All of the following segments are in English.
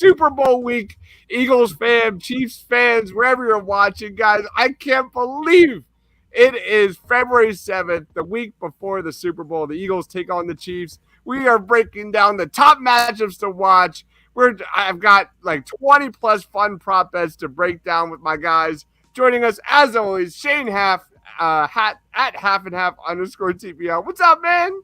Super Bowl week, Eagles fam, Chiefs fans, wherever you're watching, guys. I can't believe it is February 7th, the week before the Super Bowl. The Eagles take on the Chiefs. We are breaking down the top matchups to watch. I've got like 20 plus fun prop bets to break down with my guys. Joining us as always, Shane at half and half _ TPL. What's up, man?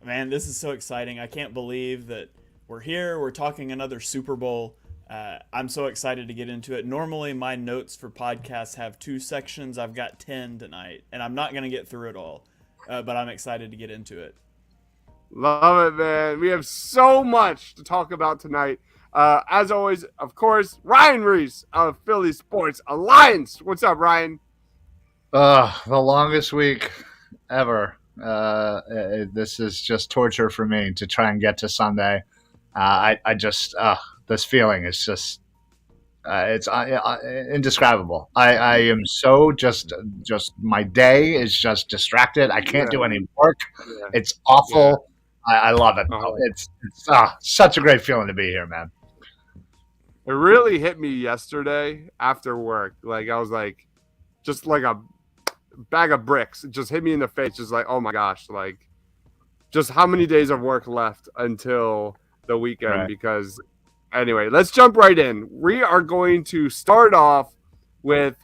Man, this is so exciting. I can't believe that we're here. We're talking another Super Bowl. I'm so excited to get into it. Normally, my notes for podcasts have 2 sections. I've got 10 tonight, and I'm not going to get through it all, but I'm excited to get into it. Love it, man. We have so much to talk about tonight. As always, of course, Ryan Reese of Philly Sports Alliance. What's up, Ryan? The longest week ever. This is just torture for me to try and get to Sunday. This feeling is just, it's indescribable. I am so just my day is just distracted. I can't do any work. Yeah. It's awful. Yeah. I love it. It's such a great feeling to be here, man. It really hit me yesterday after work. Like I was like, just like a bag of bricks. It just hit me in the face. Just like, oh my gosh, like just how many days of work left until the weekend? Right. Because anyway, let's jump right in. We are going to start off with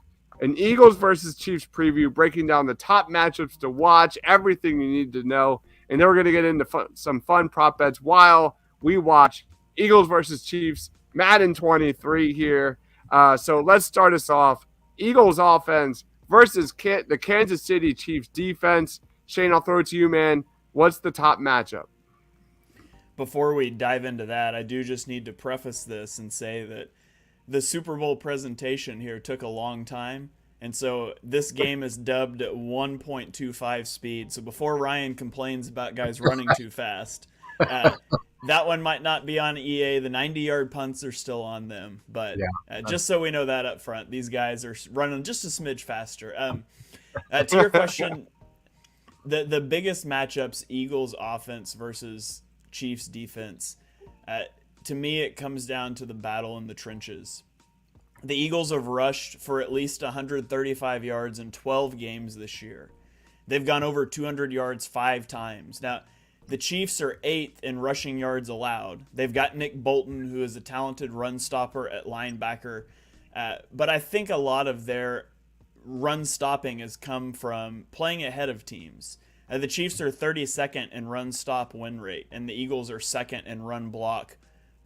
an Eagles versus Chiefs preview, breaking down the top matchups to watch, everything you need to know. And then we're going to get into some fun prop bets while we watch Eagles versus Chiefs, Madden 23 here. So let's start us off. Eagles offense versus the Kansas City Chiefs defense. Shane, I'll throw it to you, man. What's the top matchup? Before we dive into that, I do just need to preface this and say that the Super Bowl presentation here took a long time. And so this game is dubbed at 1.25 speed. So before Ryan complains about guys running too fast, that one might not be on EA. The 90-yard punts are still on them. But just so we know that up front, these guys are running just a smidge faster. To your question, the biggest matchups, Eagles offense versus Chiefs defense, to me it comes down to the battle in the trenches. The Eagles have rushed for at least 135 yards in 12 games this year. They've gone over 200 yards 5 times. Now, the Chiefs are 8th in rushing yards allowed. They've got Nick Bolton, who is a talented run stopper at linebacker. But I think a lot of their run stopping has come from playing ahead of teams. The Chiefs are 32nd in run stop win rate, and the Eagles are 2nd in run block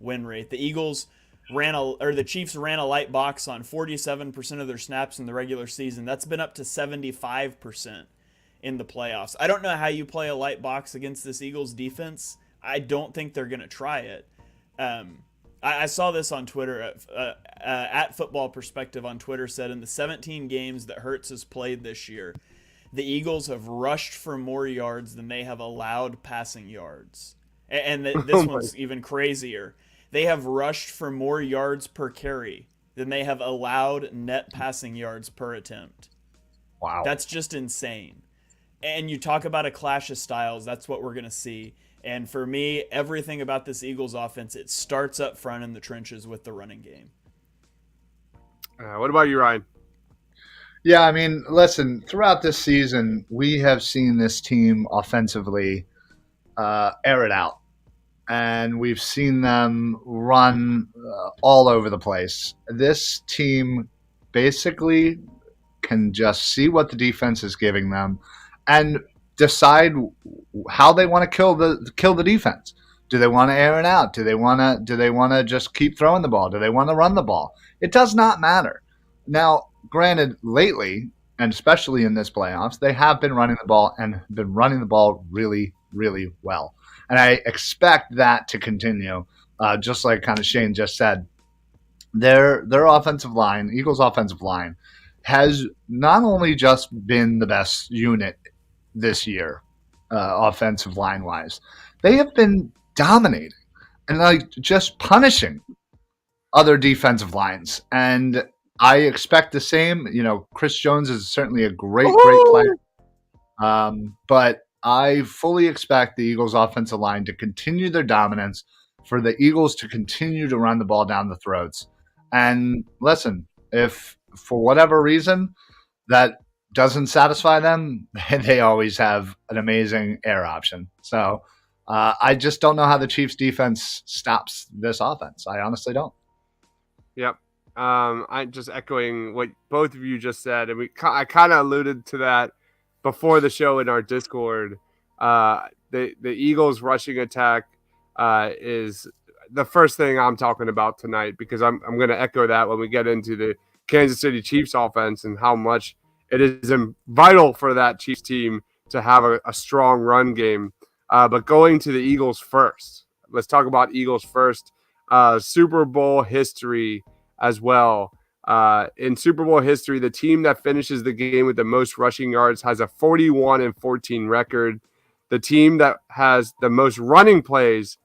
win rate. The Chiefs ran a light box on 47% of their snaps in the regular season. That's been up to 75% in the playoffs. I don't know how you play a light box against this Eagles defense. I don't think they're going to try it. I saw this on Twitter. At Football Perspective on Twitter said in the 17 games that Hurts has played this year, the Eagles have rushed for more yards than they have allowed passing yards. And this one's even crazier. They have rushed for more yards per carry than they have allowed net passing yards per attempt. Wow. That's just insane. And you talk about a clash of styles, that's what we're going to see. And for me, everything about this Eagles offense, it starts up front in the trenches with the running game. What about you, Ryan? Yeah, I mean, listen, throughout this season, we have seen this team offensively air it out. And we've seen them run all over the place. This team basically can just see what the defense is giving them and decide how they want to kill the defense. Do they want to air it out? Do they want to just keep throwing the ball? Do they want to run the ball? It does not matter. Now, granted, lately, and especially in this playoffs, they have been running the ball and been running the ball really, really well. And I expect that to continue, just like kind of Shane just said. Their offensive line, Eagles' offensive line, has not only just been the best unit this year, offensive line-wise, they have been dominating and like just punishing other defensive lines. And I expect the same. You know, Chris Jones is certainly a great player, but I fully expect the Eagles' offensive line to continue their dominance for the Eagles to continue to run the ball down the throats. And listen, if for whatever reason that doesn't satisfy them, they always have an amazing air option. So I just don't know how the Chiefs defense stops this offense. I honestly don't. Yep. I just echoing what both of you just said, and I kind of alluded to that before the show in our Discord. The Eagles rushing attack is the first thing I'm talking about tonight, because I'm going to echo that when we get into the Kansas City Chiefs offense and how much it is vital for that Chiefs team to have a strong run game. But going to the Eagles first, let's talk about Eagles first. Super Bowl history as well. In Super Bowl history, the team that finishes the game with the most rushing yards has a 41-14 record. The team that has the most running plays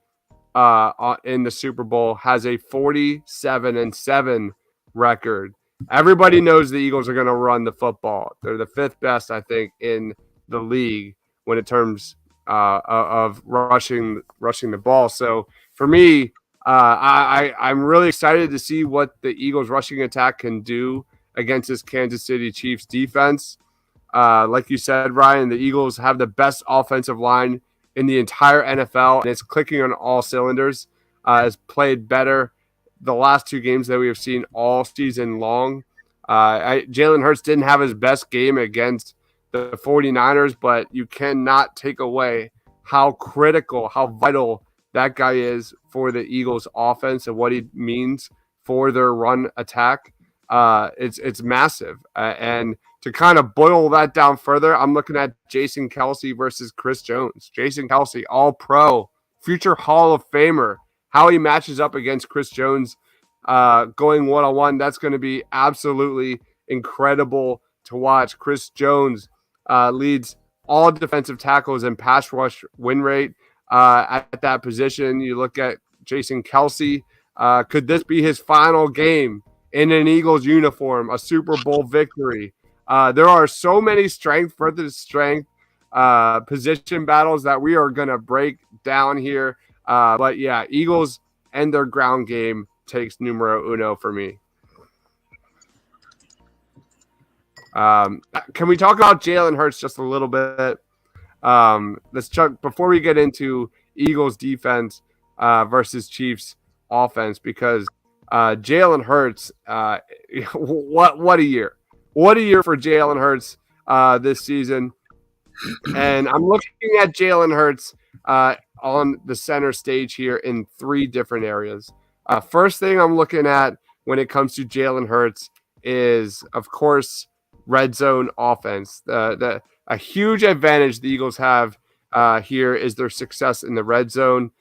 in the Super Bowl has a 47-7 record. Everybody knows the Eagles are going to run the football. They're the fifth best, I think, in the league when it terms of rushing the ball. So for me, I'm really excited to see what the Eagles rushing attack can do against this Kansas City Chiefs defense. Like you said, Ryan, the Eagles have the best offensive line in the entire NFL, and it's clicking on all cylinders. Has played better the last two games that we have seen all season long. Jalen Hurts didn't have his best game against the 49ers, but you cannot take away how critical, how vital that guy is for the Eagles offense and what he means for their run attack. It's massive. And to kind of boil that down further, I'm looking at Jason Kelce versus Chris Jones. Jason Kelce, all pro, future Hall of Famer. How he matches up against Chris Jones going one-on-one, that's going to be absolutely incredible to watch. Chris Jones leads all defensive tackles in pass rush win rate at that position. You look at Jason Kelce. Could this be his final game in an Eagles uniform, a Super Bowl victory? There are so many strength versus strength position battles that we are going to break down here. But yeah, Eagles and their ground game takes numero uno for me. Can we talk about Jalen Hurts just a little bit? Let's check before we get into Eagles defense versus Chiefs offense, because Jalen Hurts, what a year. What a year for Jalen Hurts this season. And I'm looking at Jalen Hurts on the center stage here in three different areas. First thing I'm looking at when it comes to Jalen Hurts is, of course, red zone offense. A huge advantage the Eagles have here is their success in the red zone.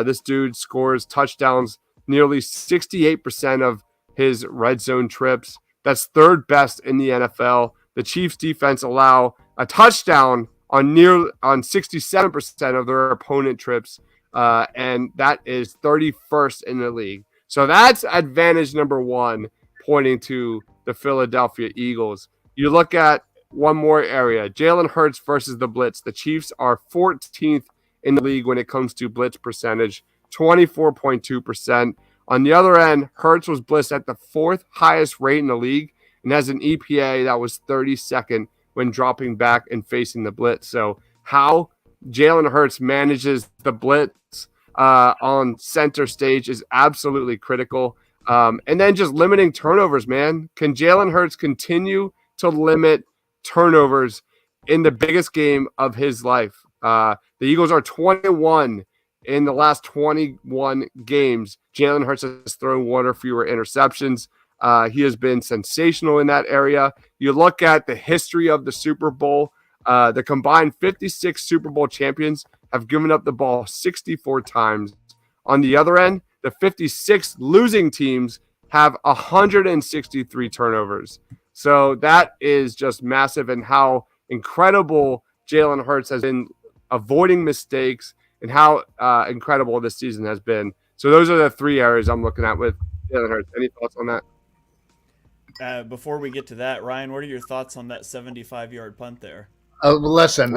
This dude scores touchdowns nearly 68% of his red zone trips. That's third best in the NFL. The Chiefs defense allow a touchdown on 67% of their opponent trips, and that is 31st in the league. So that's advantage number one, pointing to the Philadelphia Eagles. You look at one more area, Jalen Hurts versus the blitz. The Chiefs are 14th in the league when it comes to blitz percentage, 24.2%. On the other end, Hurts was blitzed at the fourth highest rate in the league and has an EPA that was 32nd when dropping back and facing the blitz. So how Jalen Hurts manages the blitz on center stage is absolutely critical. And then just limiting turnovers, man. Can Jalen Hurts continue to limit turnovers in the biggest game of his life? The Eagles are 21 in the last 21 games. Jalen Hurts has thrown one or fewer interceptions. He has been sensational in that area. You look at the history of the Super Bowl, the combined 56 Super Bowl champions have given up the ball 64 times. On the other end, the 56 losing teams have 163 turnovers. So that is just massive, and how incredible Jalen Hurts has been avoiding mistakes and how incredible this season has been. So those are the three areas I'm looking at with Jalen Hurts. Any thoughts on that? Before we get to that, Ryan, what are your thoughts on that 75-yard punt there? Listen,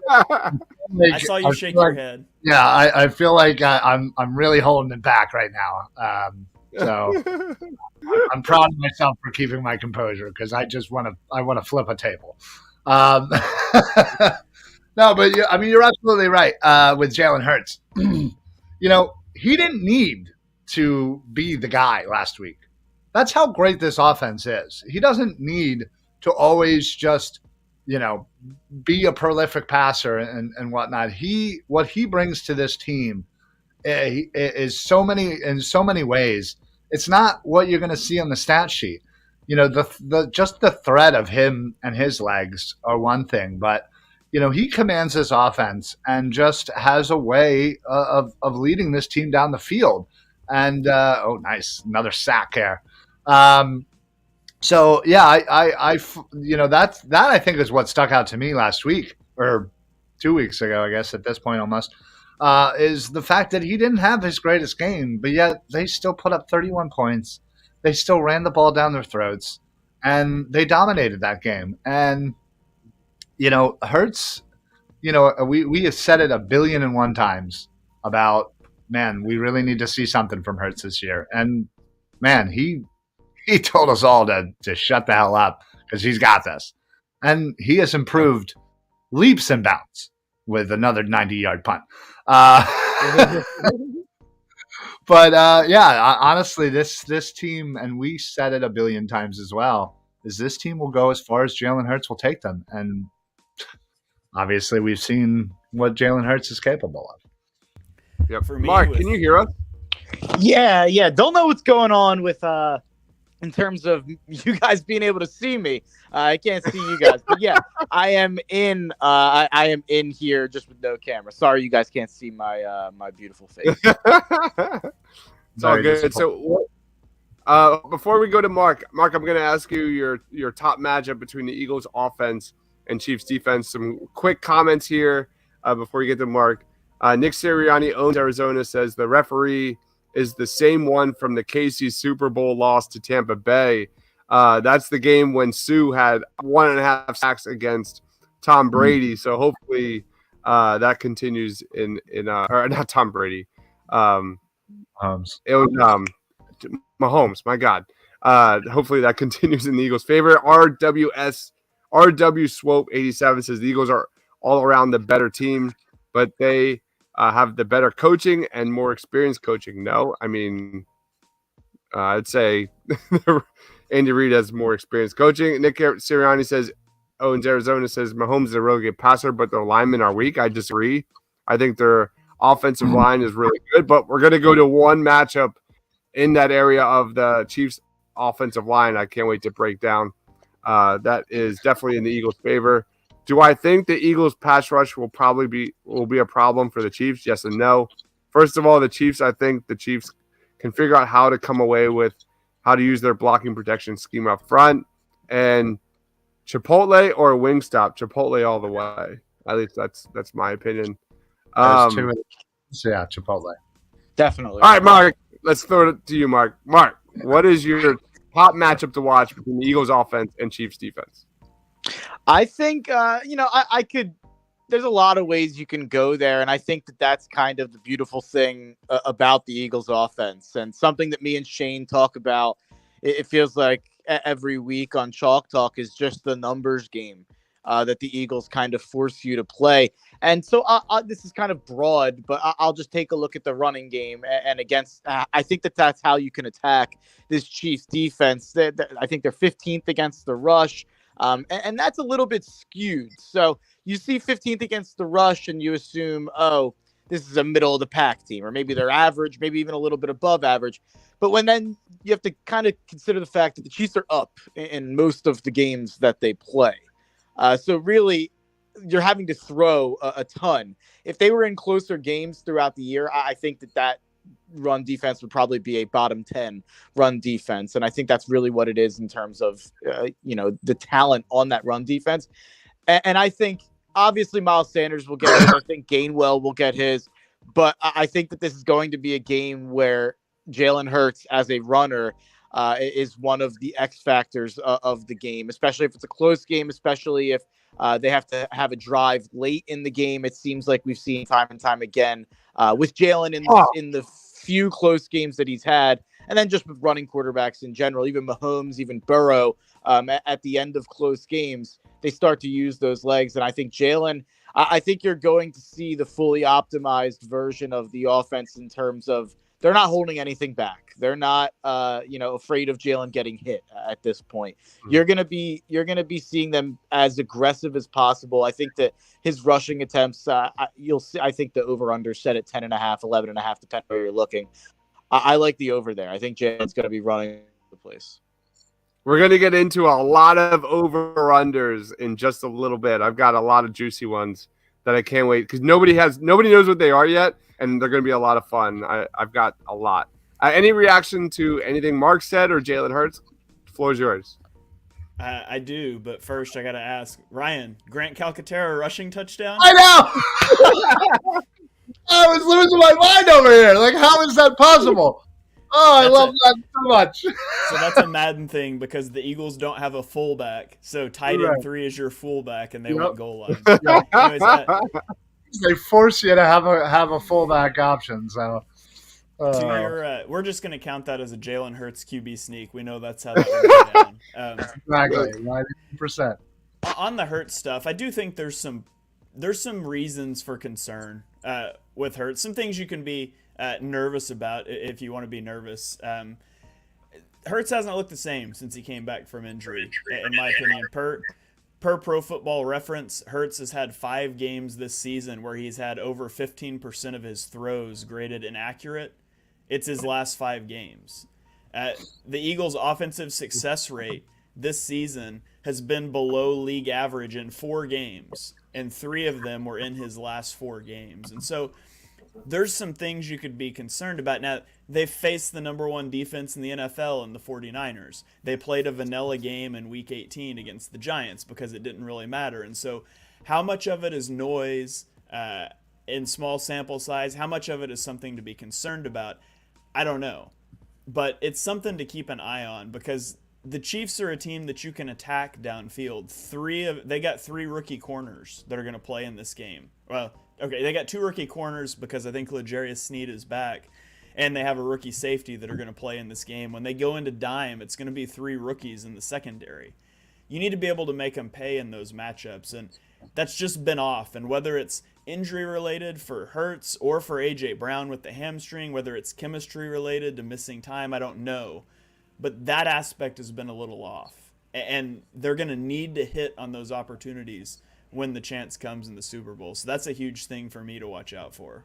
I saw you shake your head. Yeah, I feel like I'm really holding it back right now. So I'm proud of myself for keeping my composure because I want to flip a table. Um, no, but I mean you're absolutely right with Jalen Hurts. He didn't need to be the guy last week. That's how great this offense is. He doesn't need to always just you know be a prolific passer and whatnot. What he brings to this team is so many ways. It's not what you're going to see on the stat sheet. The just the threat of him and his legs are one thing, but he commands this offense and just has a way of leading this team down the field. And oh, nice, another sack here. So yeah, that I think is what stuck out to me last week or 2 weeks ago, I guess at this point almost, is the fact that he didn't have his greatest game, but yet they still put up 31 points. They still ran the ball down their throats, and they dominated that game. And Hurts, we have said it 1,000,000,001 times about, man, we really need to see something from Hurts this year. And man, he told us all to shut the hell up because he's got this. And he has improved leaps and bounds with another 90-yard punt. But honestly, this team, and we said it 1,000,000,000 times as well, is this team will go as far as Jalen Hurts will take them. And obviously, we've seen what Jalen Hurts is capable of. Yep. For me, Mark, can you hear us? Yeah. Don't know what's going on with in terms of you guys being able to see me. I can't see you guys, but yeah, I am in. I am in here just with no camera. Sorry, you guys can't see my my beautiful face. It's all good. So, before we go to Mark, I'm going to ask you your top matchup between the Eagles offense and Chiefs defense. Some quick comments here before we get to Mark. Nick Sirianni owns Arizona, says the referee is the same one from the KC Super Bowl loss to Tampa Bay. That's the game when Sue had 1.5 sacks against Tom Brady. So hopefully that continues or not Tom Brady. Mahomes. It was Mahomes. My God. Hopefully that continues in the Eagles' favor. RW Swope 87 says the Eagles are all around the better team, but they have the better coaching and more experienced coaching. No, I mean, I'd say Andy Reid has more experienced coaching. Nick Sirianni says, owns Arizona, says Mahomes is a really good passer, but their linemen are weak. I disagree. I think their offensive line is really good, but we're going to go to one matchup in that area of the Chiefs' offensive line. I can't wait to break down. That is definitely in the Eagles' favor. Do I think the Eagles' pass rush will be a problem for the Chiefs? Yes and no. First of all, I think the Chiefs can figure out how to come away with how to use their blocking protection scheme up front. And Chipotle or Wingstop? Chipotle all the way. At least that's my opinion. Chipotle. Definitely. All right, Mark. Let's throw it to you, Mark. Mark, what is your top matchup to watch between the Eagles' offense and Chiefs' defense? I think, I could – there's a lot of ways you can go there, and I think that's kind of the beautiful thing about the Eagles' offense, and something that me and Shane talk about, it feels like every week on Chalk Talk, is just the numbers game that the Eagles kind of force you to play. And so this is kind of broad, but I'll just take a look at the running game, and against I think that's how you can attack this Chiefs defense. I think they're 15th against the rush. And that's a little bit skewed. So you see 15th against the rush and you assume, oh, this is a middle of the pack team, or maybe they're average, maybe even a little bit above average. But then you have to kind of consider the fact that the Chiefs are up in most of the games that they play. So really, you're having to throw a ton. If they were in closer games throughout the year, I think that run defense would probably be a bottom 10 run defense. And I think that's really what it is in terms of, the talent on that run defense. And I think obviously Miles Sanders will get his. I think Gainwell will get his. But I think that this is going to be a game where Jalen Hurts as a runner, is one of the X factors of the game, especially if it's a close game, especially if they have to have a drive late in the game. It seems like we've seen time and time again with Jalen in the few close games that he's had, and then just with running quarterbacks in general, even Mahomes, even Burrow, at the end of close games, they start to use those legs. And I think Jalen, I think you're going to see the fully optimized version of the offense in terms of they're not holding anything back. They're not, afraid of Jalen getting hit at this point. You're gonna be seeing them as aggressive as possible. I think that his rushing attempts, you'll see. I think the over/under set at 10.5, 11.5, depending where you're looking. I like the over there. I think Jalen's gonna be running the place. We're going to get into a lot of over-unders in just a little bit. I've got a lot of juicy ones that I can't wait because nobody knows what they are yet, and they're going to be a lot of fun. I've got a lot. Any reaction to anything Mark said or Jalen Hurts? The floor is yours. I do, but first I got to ask, Ryan, Grant Calcaterra rushing touchdown? I know! I was losing my mind over here. Like, how is that possible? Oh, I love that so much. So that's a Madden thing because the Eagles don't have a fullback. So tight end 3 is your fullback, and they want goal line. Anyways, they force you to have a fullback option. So we're just going to count that as a Jalen Hurts QB sneak. We know that's how that would go down. Exactly, 90%. On the Hurts stuff, I do think there's some reasons for concern with Hurts. Some things you can be nervous about if you want to be nervous. Hurts hasn't looked the same since he came back from injury, in my opinion. Per Pro Football Reference, Hurts has had 5 games this season where he's had over 15% of his throws graded inaccurate. It's his last 5 games. The Eagles' offensive success rate this season has been below league average in 4 games, and 3 of them were in his last 4 games. And so there's some things you could be concerned about. Now, they faced the number 1 defense in the NFL in the 49ers. They played a vanilla game in Week 18 against the Giants because it didn't really matter. And so how much of it is noise in small sample size? How much of it is something to be concerned about? I don't know. But it's something to keep an eye on because the Chiefs are a team that you can attack downfield. They got 3 rookie corners that are going to play in this game. Well, okay, they got 2 rookie corners because I think L'Jarius Sneed is back, and they have a rookie safety that are going to play in this game. When they go into dime, it's going to be 3 rookies in the secondary. You need to be able to make them pay in those matchups, and that's just been off. And whether it's injury-related for Hurts or for A.J. Brown with the hamstring, whether it's chemistry-related to missing time, I don't know. But that aspect has been a little off, and they're going to need to hit on those opportunities when the chance comes in the Super Bowl. So that's a huge thing for me to watch out for.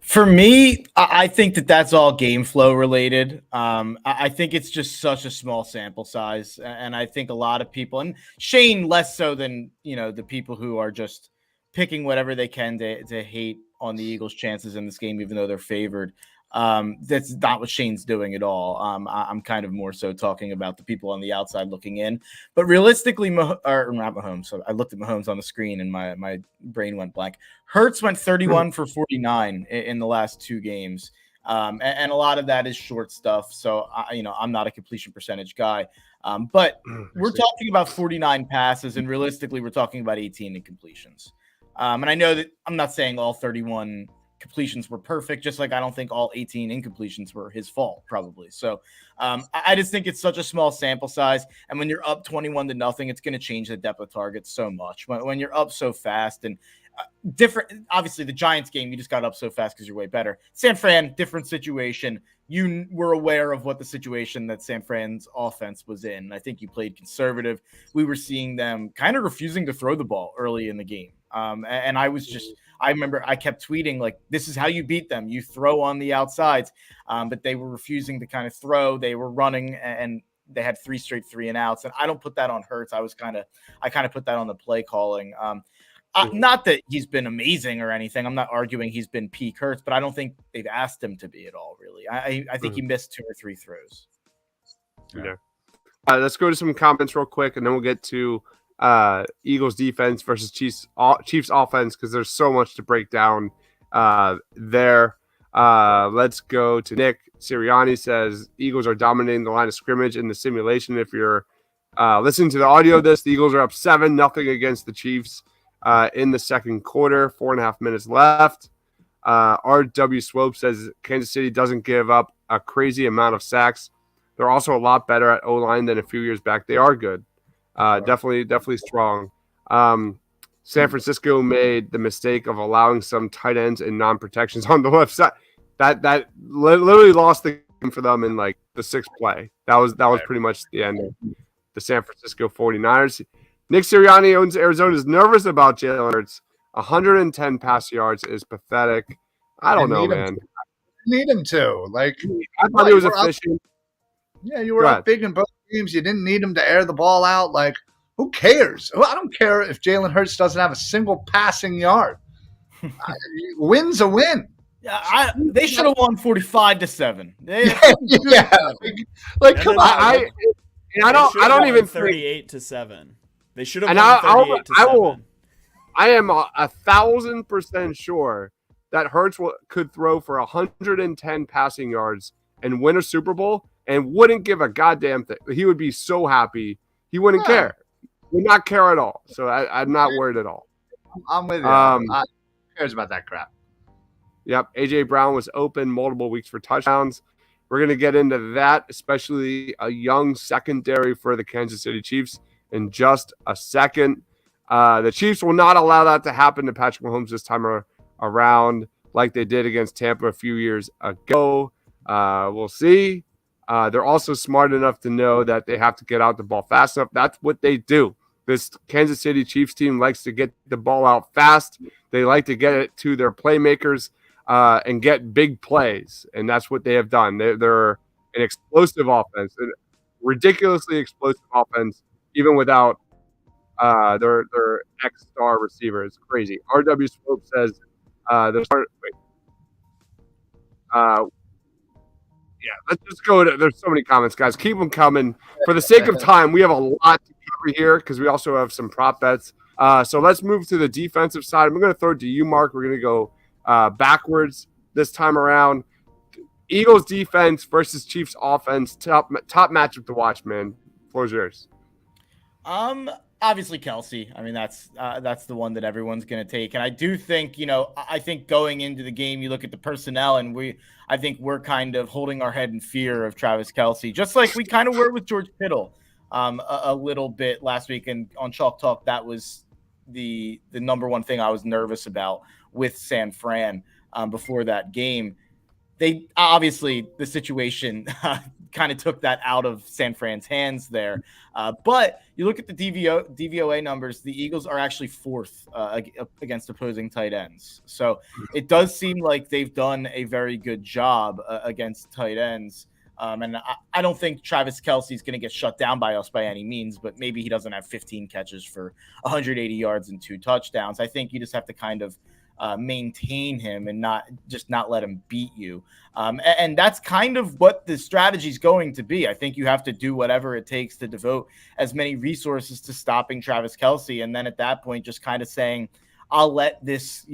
For me, I think that's all game flow related. I think it's just such a small sample size. And I think a lot of people, and Shane less so than, the people who are just picking whatever they can to hate on the Eagles' chances in this game, even though they're favored. That's not what Shane's doing at all. I'm kind of more so talking about the people on the outside looking in. But realistically, not Mahomes. So I looked at Mahomes on the screen and my brain went blank. Hurts went 31 for 49 in the last 2 games. And a lot of that is short stuff. So, I'm not a completion percentage guy. But we're talking about 49 passes, and realistically, we're talking about 18 incompletions. And I know that I'm not saying all 31 completions were perfect, just like I don't think all 18 incompletions were his fault, probably. So I just think it's such a small sample size. And when you're up 21-0, it's going to change the depth of target so much. When you're up so fast and different, obviously the Giants game, you just got up so fast because you're way better. San Fran, different situation. You were aware of what the situation that San Fran's offense was in. I think you played conservative. We were seeing them kind of refusing to throw the ball early in the game. And I remember I kept tweeting, like, this is how you beat them. You throw on the outsides. But they were refusing to kind of throw. They were running, and they had 3 straight 3-and-outs. And I don't put that on Hurts. I kind of put that on the play calling. Not that he's been amazing or anything. I'm not arguing he's been peak Hurts, but I don't think they've asked him to be at all, really. I think he missed 2 or 3 throws. Yeah. Let's go to some comments real quick, and then we'll get to Eagles defense versus Chiefs offense because there's so much to break down there. Let's go to Nick Sirianni. Says Eagles are dominating the line of scrimmage in the simulation. If you're listening to the audio of this, the Eagles are up 7-0 against the Chiefs in the second quarter. 4.5 minutes left. RW Swope says Kansas City doesn't give up a crazy amount of sacks. They're also a lot better at O-line than a few years back. They are good. Definitely strong. San Francisco made the mistake of allowing some tight ends and non-protections on the left side. That literally lost the game for them in like the sixth play. That was pretty much the end of the San Francisco 49ers. Nick Sirianni owns Arizona, is nervous about Jalen Hurts. 110 pass yards is pathetic. I don't know, man. Need him to. Like, I thought he was efficient. You were up big in both games. You didn't need him to air the ball out. Like, who cares? I don't care if Jalen Hurts doesn't have a single passing yard. Win's a win. Yeah, they should have won 45-7. Like come on. I don't even 38-7. They should have won 38-7. I am 1,000% sure that Hurts could throw for 110 passing yards and win a Super Bowl and wouldn't give a goddamn thing. He would be so happy. He wouldn't care. He would not care at all. So I'm not worried at all. I'm with you. Who cares about that crap? Yep. A.J. Brown was open multiple weeks for touchdowns. We're going to get into that, especially a young secondary for the Kansas City Chiefs in just a second. The Chiefs will not allow that to happen to Patrick Mahomes this time around like they did against Tampa a few years ago. We'll see. They're also smart enough to know that they have to get out the ball fast enough. That's what they do. This Kansas City Chiefs team likes to get the ball out fast. They like to get it to their playmakers and get big plays, and that's what they have done. They're an explosive offense, a ridiculously explosive offense, even without their X-star receiver. It's crazy. RW Swope says let's just go to. There's so many comments, guys. Keep them coming. For the sake of time, we have a lot to cover here because we also have some prop bets. So let's move to the defensive side. I'm going to throw it to you, Mark. We're going to go backwards this time around. Eagles defense versus Chiefs offense. Top matchup to watch, man. Floor's yours. Obviously Kelsey. I mean, that's the one that everyone's going to take. And I do think, I think going into the game, you look at the personnel and I think we're kind of holding our head in fear of Travis Kelsey, just like we kind of were with George Kittle a little bit last week. And on Chalk Talk, that was the number one thing I was nervous about with San Fran before that game. They obviously, the situation kind of took that out of San Fran's hands there. But you look at the DVOA numbers, the Eagles are actually fourth against opposing tight ends. So it does seem like they've done a very good job against tight ends. And I don't think Travis Kelsey is going to get shut down by us by any means, but maybe he doesn't have 15 catches for 180 yards and 2 touchdowns. I think you just have to kind of maintain him and not let him beat you. And that's kind of what the strategy is going to be. I think you have to do whatever it takes to devote as many resources to stopping Travis Kelsey. And then at that point, just kind of saying, I'll let this,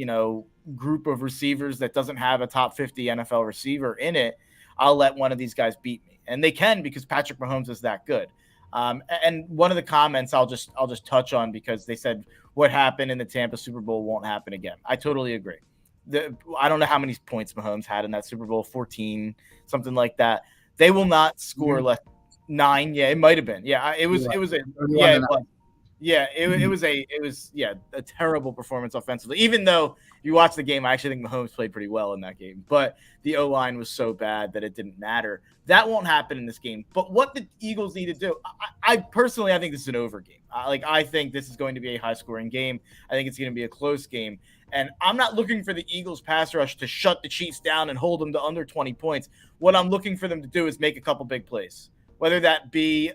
group of receivers that doesn't have a top 50 NFL receiver in it, I'll let one of these guys beat me. And they can, because Patrick Mahomes is that good. And one of the comments I'll just touch on, because they said what happened in the Tampa Super Bowl won't happen again. I totally agree. I don't know how many points Mahomes had in that Super Bowl, 14, something like that. They will not score less 9. Yeah, it might have been. Yeah, it was a terrible performance offensively. Even though you watch the game, I actually think Mahomes played pretty well in that game. But the O-line was so bad that it didn't matter. That won't happen in this game. But what the Eagles need to do, I personally think this is an over game. I think this is going to be a high-scoring game. I think it's going to be a close game. And I'm not looking for the Eagles pass rush to shut the Chiefs down and hold them to under 20 points. What I'm looking for them to do is make a couple big plays, whether that be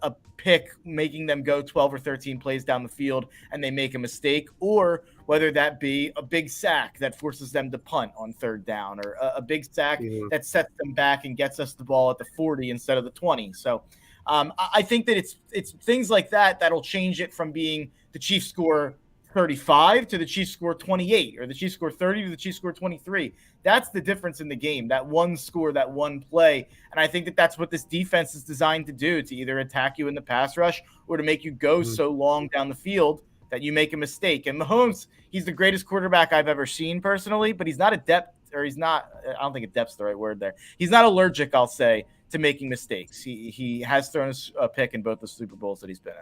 a pick making them go 12 or 13 plays down the field and they make a mistake, or whether that be a big sack that forces them to punt on third down, or a big sack that sets them back and gets us the ball at the 40 instead of the 20. So I think that it's things like that that'll change it from being the Chiefs score 35 to the Chiefs score 28, or the Chiefs score 30 to the Chiefs score 23. That's the difference in the game, that one score, that one play. And I think that that's what this defense is designed to do, to either attack you in the pass rush or to make you go so long down the field that you make a mistake. And Mahomes, he's the greatest quarterback I've ever seen personally, but he's not adept, or he's not, I don't think adept's the right word there. He's not allergic, I'll say, to making mistakes. He has thrown a pick in both the Super Bowls that he's been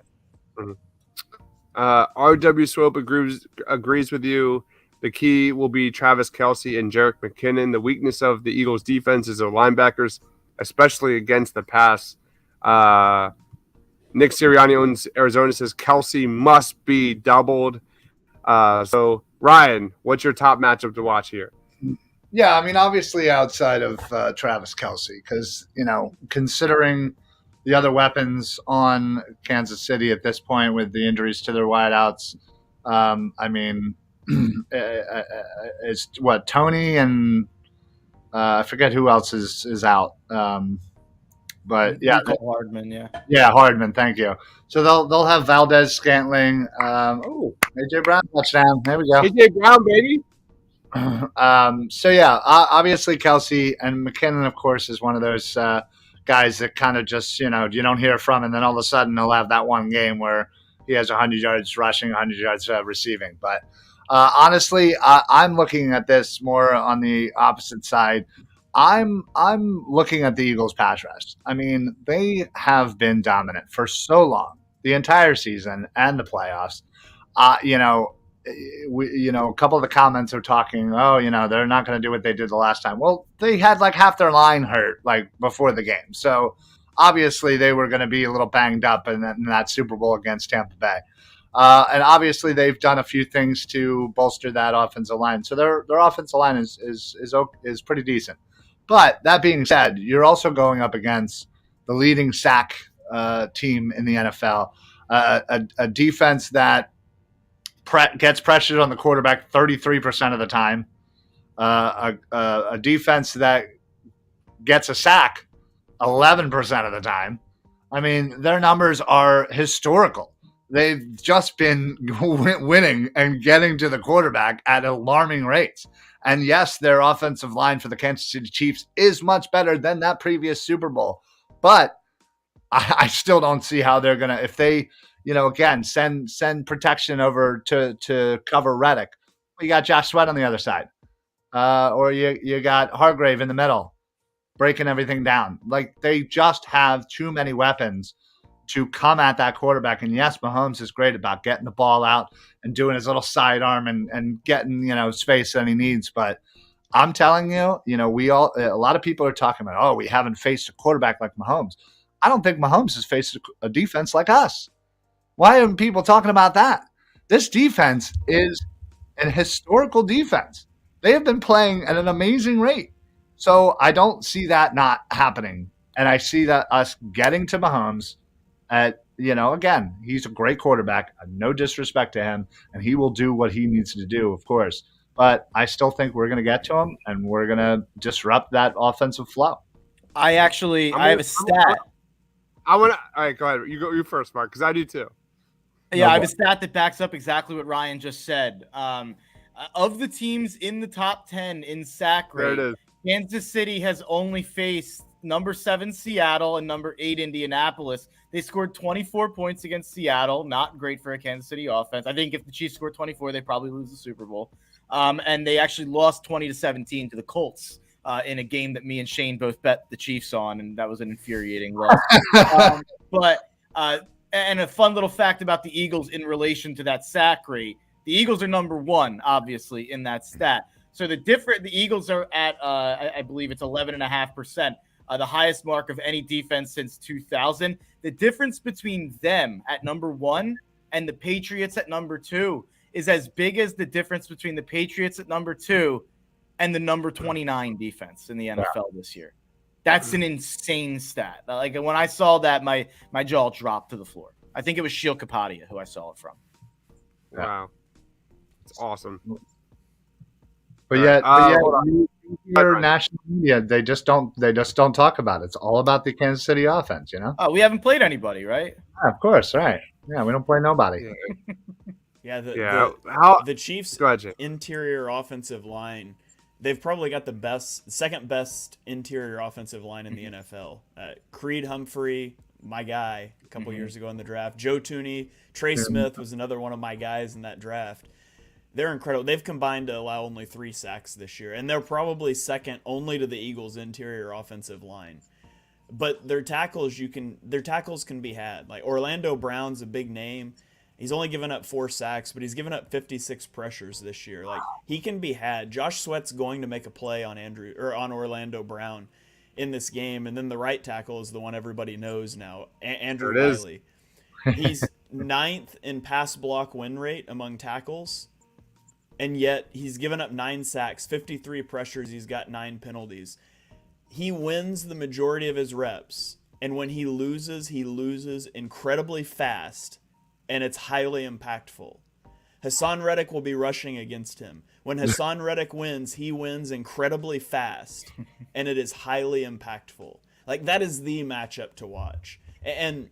in. Mm-hmm. RW Swope agrees with you. The key will be Travis Kelce and Jerick McKinnon. The weakness of the Eagles' defense is their linebackers, especially against the pass. Nick Sirianni owns Arizona, says Kelce must be doubled. So, Ryan, what's your top matchup to watch here? Yeah, I mean, obviously outside of Travis Kelce, because, considering the other weapons on Kansas City at this point with the injuries to their wideouts, I mean, it's what, Tony and I forget who else is out. But yeah, Hardman, Hardman. Thank you. So they'll have Valdez Scantling. AJ Brown touchdown. There we go. AJ Brown, baby. So yeah, obviously Kelce and McKinnon, of course, is one of those guys that kind of just you don't hear from, and then all of a sudden he'll have that one game where he has 100 yards rushing, 100 yards receiving. But honestly, I'm looking at this more on the opposite side. I'm looking at the Eagles pass rush. I mean, they have been dominant for so long, the entire season and the playoffs. A couple of the comments are talking, they're not going to do what they did the last time. Well, they had like half their line hurt like before the game. So obviously they were going to be a little banged up in that Super Bowl against Tampa Bay. And obviously they've done a few things to bolster that offensive line. So their offensive line is pretty decent. But that being said, you're also going up against the leading sack team in the NFL, a defense that gets pressured on the quarterback 33% of the time, a defense that gets a sack 11% of the time. I mean, their numbers are historical. They've just been winning and getting to the quarterback at alarming rates. And yes, their offensive line for the Kansas City Chiefs is much better than that previous Super Bowl. But I still don't see how they're going to, if they, again, send protection over to cover Reddick. You got Josh Sweat on the other side. Or you got Hargrave in the middle, breaking everything down. Like, they just have too many weapons to come at that quarterback. And yes, Mahomes is great about getting the ball out and doing his little sidearm and getting, space that he needs. But I'm telling you, a lot of people are talking about, we haven't faced a quarterback like Mahomes. I don't think Mahomes has faced a defense like us. Why aren't people talking about that? This defense is an historical defense. They have been playing at an amazing rate. So I don't see that not happening. And I see that us getting to Mahomes at, again, he's a great quarterback. No disrespect to him. And he will do what he needs to do, of course. But I still think we're going to get to him and we're going to disrupt that offensive flow. I have a stat. All right, go ahead. You first, Mark, because I do too. Yeah, I have a stat that backs up exactly what Ryan just said. Of the teams in the top 10 in sack rate, Kansas City has only faced number 7 Seattle and number 8 Indianapolis. They scored 24 points against Seattle. Not great for a Kansas City offense. I think if the Chiefs scored 24, they probably lose the Super Bowl. And they actually lost 20-17 to the Colts in a game that me and Shane both bet the Chiefs on, and that was an infuriating loss. And a fun little fact about the Eagles in relation to that sack rate: the Eagles are number 1, obviously, in that stat. So the Eagles are at, I believe it's 11.5%, the highest mark of any defense since 2000. The difference between them at number 1 and the Patriots at number 2 is as big as the difference between the Patriots at number 2 and the number 29 defense in the NFL this year. That's an insane stat. Like, when I saw that, my jaw dropped to the floor. I think it was Sheil Kapadia who I saw it from. Wow. It's awesome. But yet your national media, they just don't talk about it. It's all about the Kansas City offense, Oh, we haven't played anybody, right? Yeah, of course, right. Yeah, we don't play nobody. Yeah, Yeah. How? the Chiefs' Go ahead, Jay. interior offensive line, they've probably got the second best interior offensive line in the NFL. Creed Humphrey, my guy, a couple years ago in the draft. Joe Tooney, Trey Smith was another one of my guys in that draft. They're incredible. They've combined to allow only 3 sacks this year, and they're probably second only to the Eagles' interior offensive line. But their tackles can be had. Like Orlando Brown's a big name. He's only given up 4 sacks, but he's given up 56 pressures this year. Like he can be had. Josh Sweat's going to make a play on Orlando Brown in this game, and then the right tackle is the one everybody knows now, Andrew Wiley. He's 9th in pass block win rate among tackles, and yet he's given up 9 sacks, 53 pressures. He's got 9 penalties. He wins the majority of his reps, and when he loses incredibly fast, and it's highly impactful. Hassan Reddick will be rushing against him. When Hassan Reddick wins, he wins incredibly fast, and it is highly impactful. Like, that is the matchup to watch. And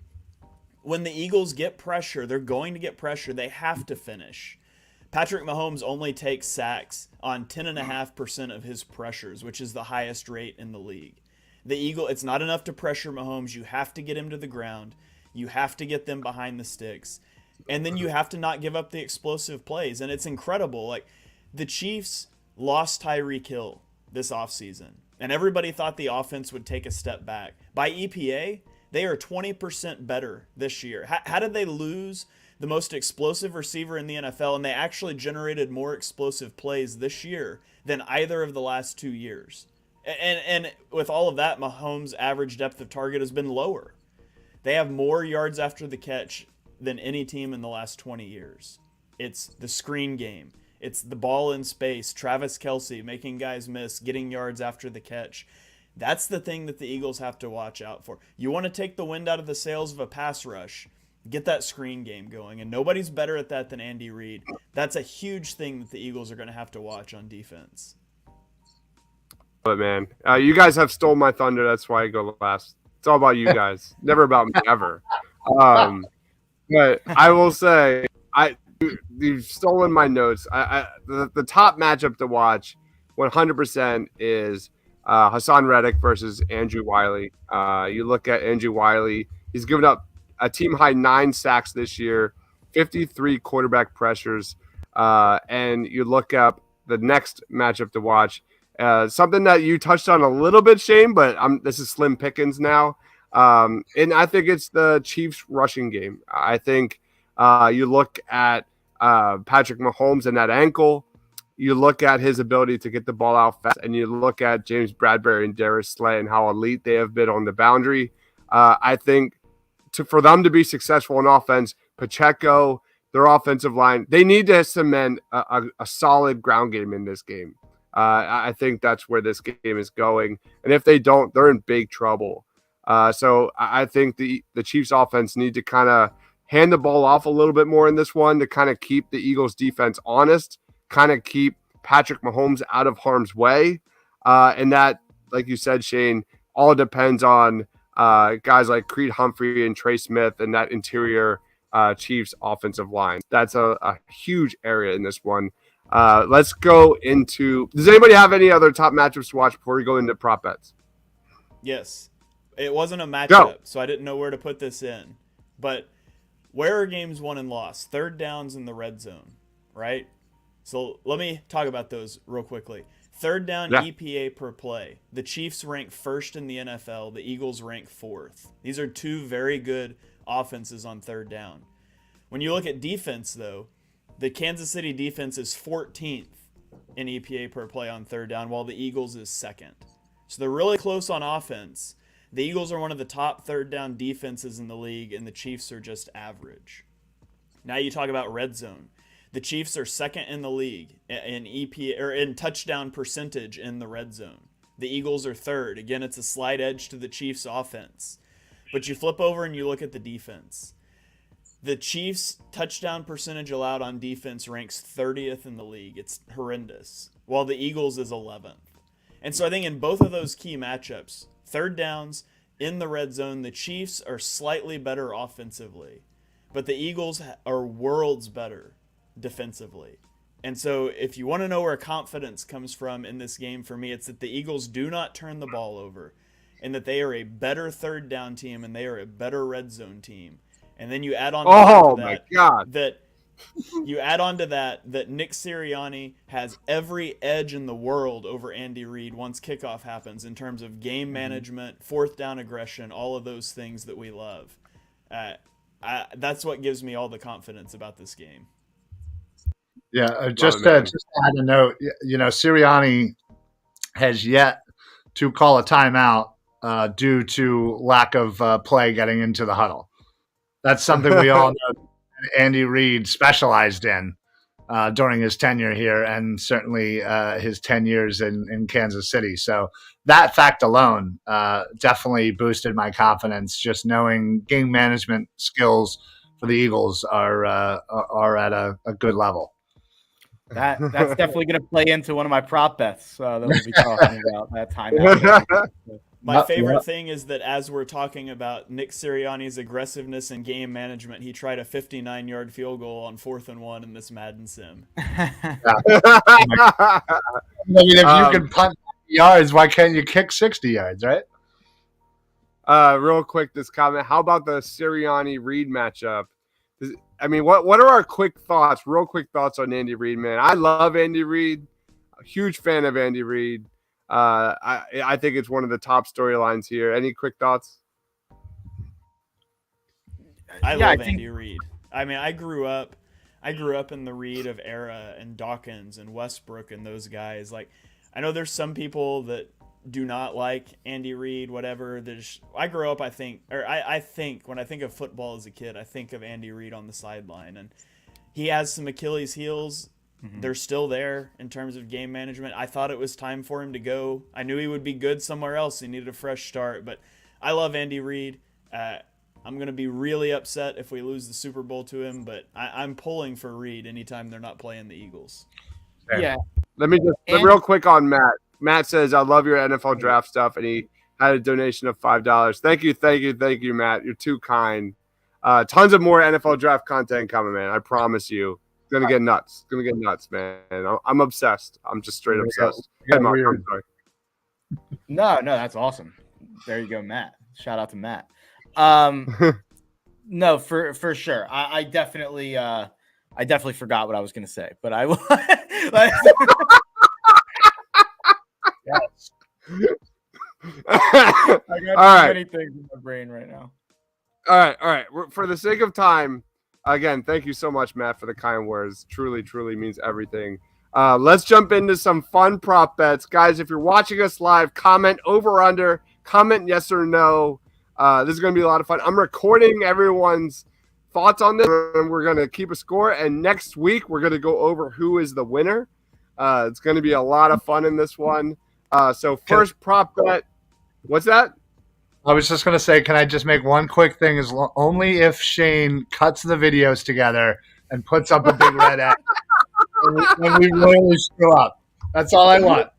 when the Eagles get pressure, they're going to get pressure. They have to finish. Patrick Mahomes only takes sacks on 10.5% of his pressures, which is the highest rate in the league. It's not enough to pressure Mahomes. You have to get him to the ground. You have to get them behind the sticks. And then you have to not give up the explosive plays. And it's incredible. Like, the Chiefs lost Tyreek Hill this offseason, and everybody thought the offense would take a step back. By EPA, they are 20% better this year. How did they lose the most explosive receiver in the NFL, and they actually generated more explosive plays this year than either of the last 2 years? And with all of that, Mahomes' average depth of target has been lower. They have more yards after the catch than any team in the last 20 years. It's the screen game. It's the ball in space, Travis Kelce making guys miss, getting yards after the catch. That's the thing that the Eagles have to watch out for. You want to take the wind out of the sails of a pass rush, get that screen game going, and nobody's better at that than Andy Reid. That's a huge thing that the Eagles are going to have to watch on defense. But man, you guys have stolen my thunder. That's why I go last. It's all about you guys, never about me ever. But I will say, you've stolen my notes. The top matchup to watch, 100% is Hassan Reddick versus Andrew Wiley. You look at Andrew Wiley; he's given up a team high 9 sacks this year, 53 quarterback pressures, and you look up the next matchup to watch. Something that you touched on a little bit, Shane, but this is slim pickings now. And I think it's the Chiefs rushing game. I think you look at Patrick Mahomes and that ankle. You look at his ability to get the ball out fast, and you look at James Bradbury and Darius Slay and how elite they have been on the boundary. I think for them to be successful in offense, Pacheco, their offensive line, they need to cement a solid ground game in this game. I think that's where this game is going. And if they don't, they're in big trouble. So I think the Chiefs offense need to kind of hand the ball off a little bit more in this one to kind of keep the Eagles defense honest, kind of keep Patrick Mahomes out of harm's way. And that, like you said, Shane, all depends on guys like Creed Humphrey and Trey Smith and that interior Chiefs offensive line. That's a huge area in this one. Let's go into. Does anybody have any other top matchups to watch before we go into prop bets? Yes. It wasn't a matchup, so I didn't know where to put this in. But where are games won and lost? Third downs in the red zone, right? So let me talk about those real quickly. Third down EPA per play. The Chiefs rank first in the NFL. The Eagles rank fourth. These are 2 very good offenses on third down. When you look at defense, though, the Kansas City defense is 14th in EPA per play on third down, while the Eagles is second. So they're really close on offense. The Eagles are one of the top third down defenses in the league, and the Chiefs are just average. Now you talk about red zone. The Chiefs are second in the league in EPA or in touchdown percentage in the red zone. The Eagles are third. Again, it's a slight edge to the Chiefs offense. But you flip over and you look at the defense. The Chiefs' touchdown percentage allowed on defense ranks 30th in the league. It's horrendous, while the Eagles is 11th. And so I think in both of those key matchups, third downs in the red zone, the Chiefs are slightly better offensively, but the Eagles are worlds better defensively. And so if you want to know where confidence comes from in this game, for me, it's that the Eagles do not turn the ball over and that they are a better third down team and they are a better red zone team. And then you add on to Oh that, my God. that Nick Sirianni has every edge in the world over Andy Reid once kickoff happens in terms of game management, fourth down aggression, all of those things that we love. That's what gives me all the confidence about this game. Yeah, just to add a note, Sirianni has yet to call a timeout due to lack of play getting into the huddle. That's something we all know Andy Reid specialized in during his tenure here, and certainly his 10 years in Kansas City. So that fact alone definitely boosted my confidence, just knowing game management skills for the Eagles are at a good level. That's definitely going to play into one of my prop bets that we'll be talking about that timeout. My favorite thing is that as we're talking about Nick Sirianni's aggressiveness and game management, he tried a 59-yard field goal on 4th and 1 in this Madden sim. I mean, if you can punt 90 yards, why can't you kick 60 yards, right? Real quick, this comment. How about the Sirianni-Reid matchup? I mean, what are our real quick thoughts on Andy Reid, man? I love Andy Reid. A huge fan of Andy Reid. I think it's one of the top storylines here. Any quick thoughts? I love Andy Reid. I mean, I grew up in the Reid of era and Dawkins and Westbrook and those guys. Like, I know there's some people that do not like Andy Reid, whatever. I grew up, I think when I think of football as a kid, I think of Andy Reid on the sideline, and he has some Achilles heels. They're still there in terms of game management. I thought it was time for him to go. I knew he would be good somewhere else. He needed a fresh start, but I love Andy Reid. I'm going to be really upset if we lose the Super Bowl to him, but I'm pulling for Reid anytime they're not playing the Eagles. Yeah. Let me real quick on Matt. Matt says, I love your NFL draft stuff, and he had a donation of $5. Thank you, Matt. You're too kind. Tons of more NFL draft content coming, man. I promise you. It's going to get nuts. Man. I'm obsessed. I'm just straight obsessed. Mark, I'm sorry. No, that's awesome. There you go, Matt. Shout out to Matt. No, for sure. I definitely forgot what I was going to say, but I will. Yes. I got many things in my brain right now. All right. For the sake of time, again, thank you so much, Matt, for the kind words. Truly, truly means everything. Let's jump into some fun prop bets. Guys, if you're watching us live, comment over or under, comment yes or no. This is going to be a lot of fun. I'm recording everyone's thoughts on this, and we're going to keep a score. And next week, we're going to go over who is the winner. It's going to be a lot of fun in this one. So first prop bet. What's that? I was just going to say, can I just make one quick thing? Only if Shane cuts the videos together and puts up a big red X when we really screw up. That's all I want.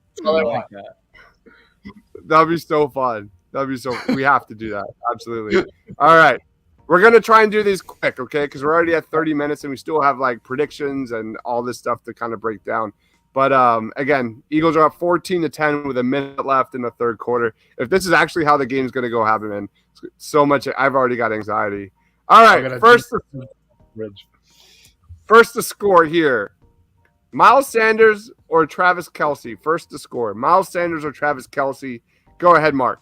That'd be so fun. We have to do that. Absolutely. All right. We're going to try and do these quick, okay? Because we're already at 30 minutes and we still have like predictions and all this stuff to kind of break down. But again, Eagles are up 14-10 with a minute left in the third quarter. If this is actually how the game's going to go happen, man, so much. I've already got anxiety. All right, first to score here. Miles Sanders or Travis Kelce? First to score. Miles Sanders or Travis Kelce? Go ahead, Mark.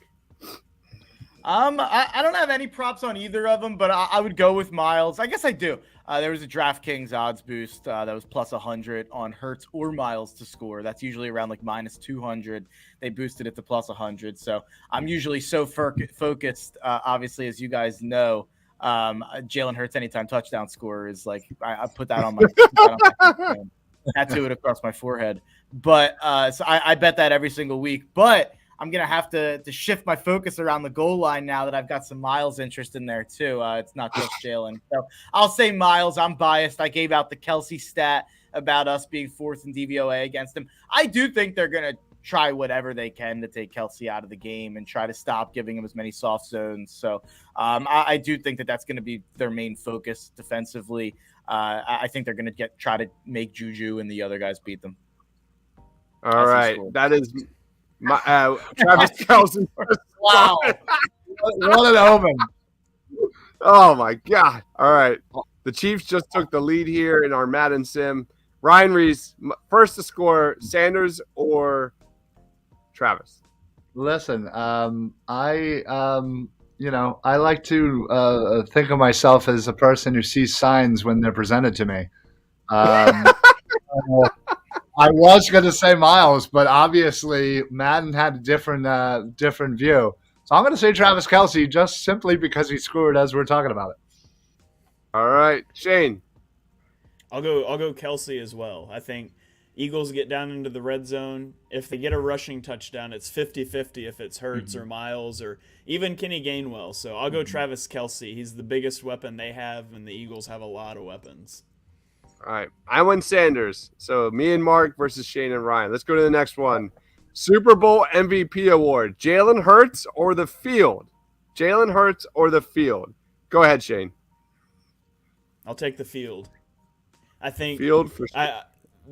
I don't have any props on either of them, but I would go with Miles. I guess I do. There was a DraftKings odds boost that was plus 100 on Hurts or Miles to score. That's usually around like minus 200. They boosted it to plus 100. So I'm usually so focused, obviously, as you guys know. Jalen Hurts anytime touchdown scorer is like I put that on my tattoo it across my forehead. But so I bet that every single week. But I'm going to have to shift my focus around the goal line now that I've got some Miles interest in there too. It's not just Jalen. So I'll say Miles. I'm biased. I gave out the Kelce stat about us being fourth in DVOA against him. I do think they're going to try whatever they can to take Kelce out of the game and try to stop giving him as many soft zones. So I do think that that's going to be their main focus defensively. I think they're going to try to make Juju and the other guys beat them. All right, that is my Travis Kelce. Wow, what an omen! Oh my God! All right, the Chiefs just took the lead here in our Madden sim. Ryan Reese, first to score, Sanders or Travis? Listen, I like to think of myself as a person who sees signs when they're presented to me. I was going to say Miles, but obviously Madden had a different view. So I'm going to say Travis Kelce just simply because he scored as we're talking about it. All right, Shane. I'll go Kelce as well. I think Eagles get down into the red zone. If they get a rushing touchdown, it's 50-50 if it's Hurts or Miles or even Kenny Gainwell. So I'll go Travis Kelce. He's the biggest weapon they have, and the Eagles have a lot of weapons. All right, I went Sanders. So me and Mark versus Shane and Ryan. Let's go to the next one. Super Bowl MVP award: Jalen Hurts or the field? Jalen Hurts or the field? Go ahead, Shane. I'll take the field. I think Field for sure.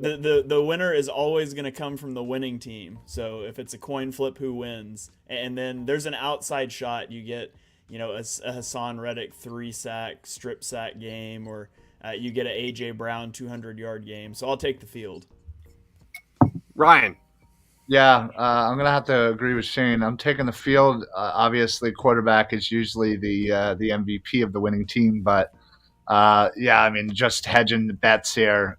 the winner is always going to come from the winning team. So if it's a coin flip, who wins? And then there's an outside shot. You get a Hassan Reddick 3-sack strip sack game, or you get an AJ Brown 200-yard game. So I'll take the field. Ryan. Yeah, I'm going to have to agree with Shane. I'm taking the field. Obviously, quarterback is usually the MVP of the winning team, but just hedging the bets here.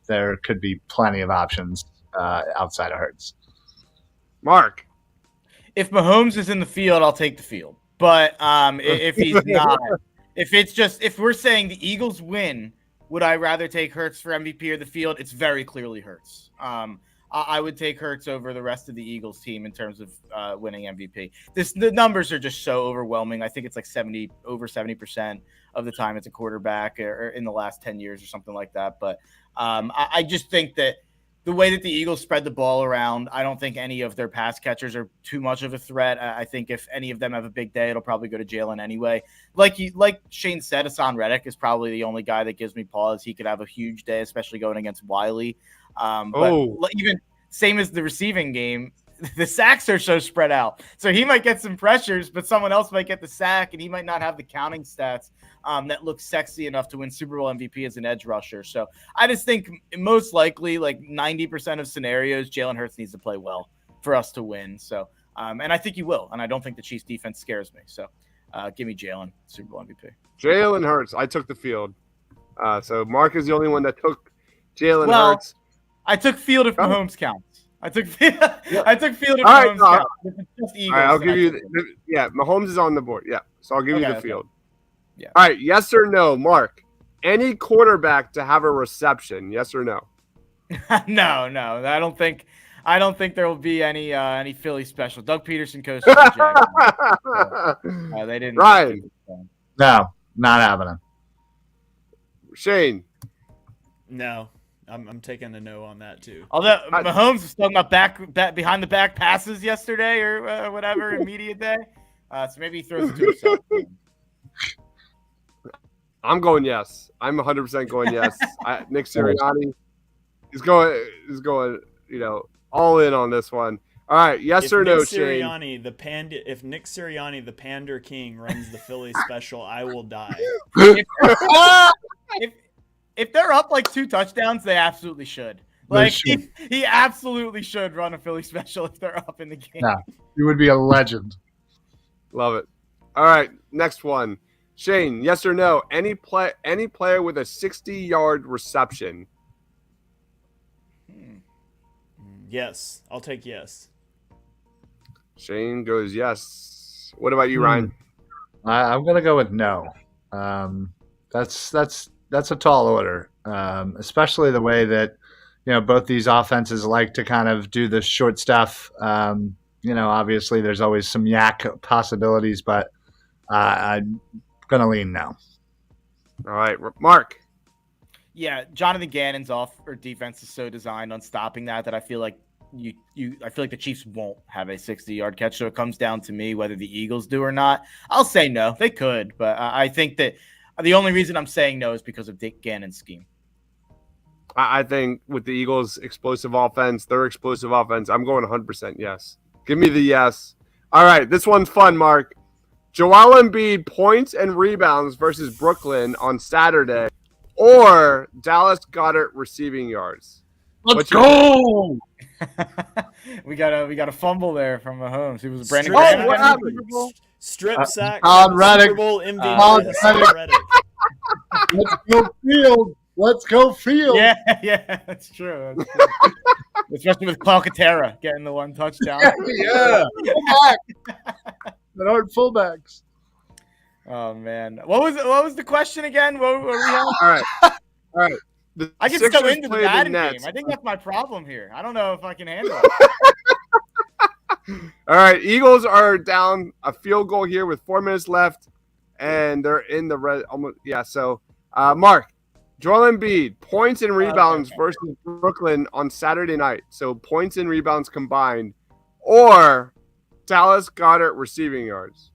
There could be plenty of options outside of Hurts. Mark. If Mahomes is in the field, I'll take the field. But if he's not, if we're saying the Eagles win, would I rather take Hurts for MVP or the field? It's very clearly Hurts. I would take Hurts over the rest of the Eagles team in terms of winning MVP. The numbers are just so overwhelming. I think it's like over 70% of the time it's a quarterback, or in the last 10 years or something like that. But I just think that the way that the Eagles spread the ball around, I don't think any of their pass catchers are too much of a threat. I think if any of them have a big day, it'll probably go to Jalen anyway. Like Shane said, Hassan Reddick is probably the only guy that gives me pause. He could have a huge day, especially going against Wiley. But even same as the receiving game, the sacks are so spread out. So he might get some pressures, but someone else might get the sack, and he might not have the counting stats that look sexy enough to win Super Bowl MVP as an edge rusher. So I just think most likely, like 90% of scenarios, Jalen Hurts needs to play well for us to win. So, and I think he will. And I don't think the Chiefs defense scares me. So give me Jalen, Super Bowl MVP. Jalen Hurts. I took the field. So Mark is the only one that took Jalen Hurts. I took field if Mahomes counts. I took field if Mahomes counts. If it's just Eagles, all right, I'll give you Mahomes is on the board. Yeah. So I'll give you the field. Yeah. All right, yes or no, Mark? Any quarterback to have a reception? Yes or no? No. I don't think there will be any Philly special. Doug Peterson coached the Jags. They didn't. Ryan. No, not happening. Shane. No. I'm taking a no on that too. Although Mahomes was talking about back behind the back passes yesterday or whatever in media day, so maybe he throws it to himself. I'm going yes. I'm 100% going yes. Nick Sirianni is going, all in on this one. All right, yes or no, Shane? If Nick Sirianni, the Pander King, runs the Philly special, I will die. If they're up like 2 touchdowns, they absolutely should. He absolutely should run a Philly special if they're up in the game. Yeah, he would be a legend. Love it. All right, next one. Shane, yes or no? Any player with a 60-yard reception? Yes, I'll take yes. Shane goes yes. What about you, Ryan? I'm gonna go with no. That's a tall order, especially the way that both these offenses like to kind of do the short stuff. Obviously there's always some yak possibilities, but I'm gonna lean no. All right, Mark. Yeah, Jonathan Gannon's defense is so designed on stopping that I feel like I feel like the Chiefs won't have a 60-yard catch. So it comes down to me whether the Eagles do or not. I'll say no. They could, but I think that The only reason I'm saying no is because of Dick Gannon's scheme. I think with the Eagles' explosive offense, their explosive offense, I'm going 100% yes. Give me the yes. All right, this one's fun, Mark. Joel Embiid points and rebounds versus Brooklyn on Saturday, or Dallas Goedert receiving yards. Let's go. we got a fumble there from Mahomes. He was Brandon Strip- Graham. what again in the happened? Super Bowl? Strip sack. Todd from Reddick. Super Bowl MVP. Todd Hassan Reddick. Let's go field. Let's go field. Yeah, that's true. That's true. Especially with Calcaterra getting the one touchdown. Yeah. Fullback. That aren't fullbacks. Oh man, what was the question again? What were we having? All right. The I get Sixers so into the play Madden Nets. game. I think that's my problem here. I don't know if I can handle it. All right, Eagles are down a field goal here with 4 minutes left, and they're in the red. Almost, yeah. So, Mark, Joel Embiid points and rebounds versus Brooklyn on Saturday night. So points and rebounds combined, or Dallas Goedert receiving yards.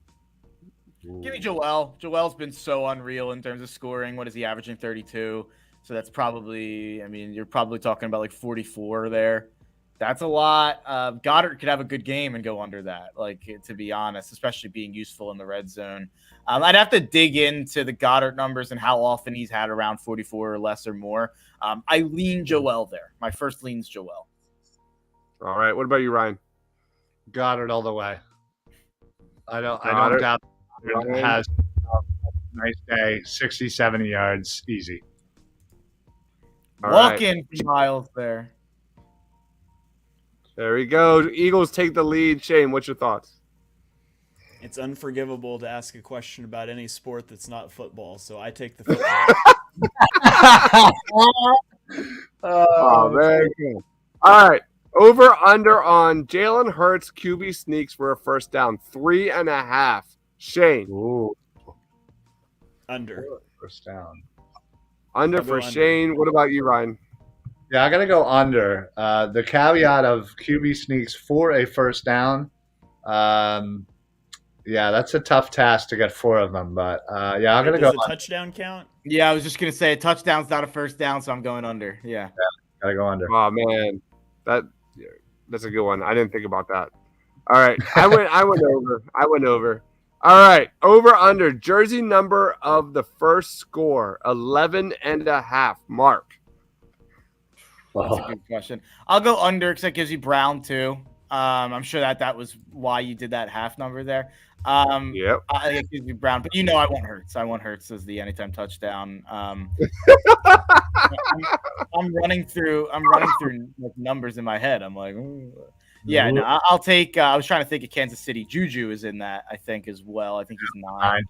Give me Joel. Joel's been so unreal in terms of scoring. What is he averaging? 32. So that's probably, I mean, you're probably talking about like 44 there. That's a lot. Goddard could have a good game and go under that, like, to be honest, especially being useful in the red zone. I'd have to dig into the Goddard numbers and how often he's had around 44 or less or more. I lean Joel there. My first lean's Joel. All right. What about you, Ryan? Goddard all the way. I don't Goddard. doubt Goddard has a nice day, 60, 70 yards, easy. All Walk right. in for Miles there. There we go. Eagles take the lead. Shane, what's your thoughts? It's unforgivable to ask a question about any sport that's not football, so I take the football. Oh, very good. All right. Over under on Jalen Hurts QB sneaks for a first down. 3.5. Shane. Ooh, Under. first down. Under I'll go for under. Shane. What about you, Ryan? Yeah, I got to go under. The caveat of QB sneaks for a first down. Yeah, that's a tough task to get 4 of them, but yeah, I'm going to go Does a touchdown count? Yeah, I was just going to say a touchdown's not a first down, so I'm going under. Yeah. Got to go under. Oh man, that's a good one. I didn't think about that. All right, I went over. I went over. All right, over under jersey number of the first score 11.5. Mark. That's a good question. I'll go under because that gives you Brown too. I'm sure that was why you did that half number there. Yep. It gives you Brown, but I want Hurts. I want Hurts as the anytime touchdown. I'm running through like numbers in my head. I'm like, ooh. Yeah, no, I'll take. I was trying to think of Kansas City. Juju is in that, I think, as well. I think he's 9.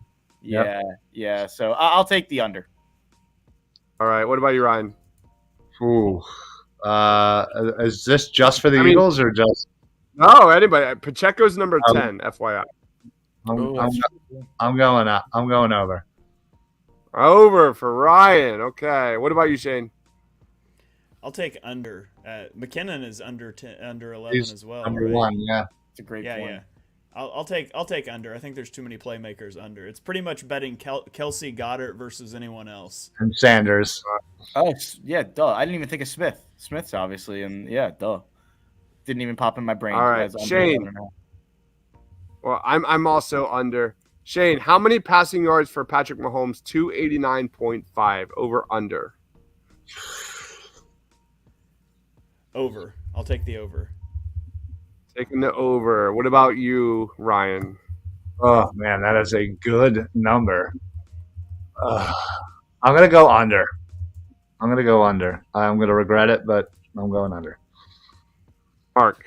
Yep. Yeah. So I'll take the under. All right. What about you, Ryan? Ooh. Is this just for the Eagles or just? No, anybody. Pacheco's number 10. FYI. I'm going up. I'm going over. Over for Ryan. Okay. What about you, Shane? I'll take under. McKinnon is under 11 He's as well. number right? 1, yeah. It's a great Yeah, point. yeah. I'll take under. I think there's too many playmakers under. It's pretty much betting Kelsey Goddard versus anyone else. And Sanders. Oh, yeah, duh. I didn't even think of Smith. Smith's obviously, and yeah, duh. Didn't even pop in my brain. All right, Shane. Well, I'm also under. Shane, how many passing yards for Patrick Mahomes? 289.5. Over under. Over. I'll take the over. Taking the over. What about you, Ryan? Oh, man, that is a good number. I'm going to go under. I'm going to regret it, but I'm going under. Mark.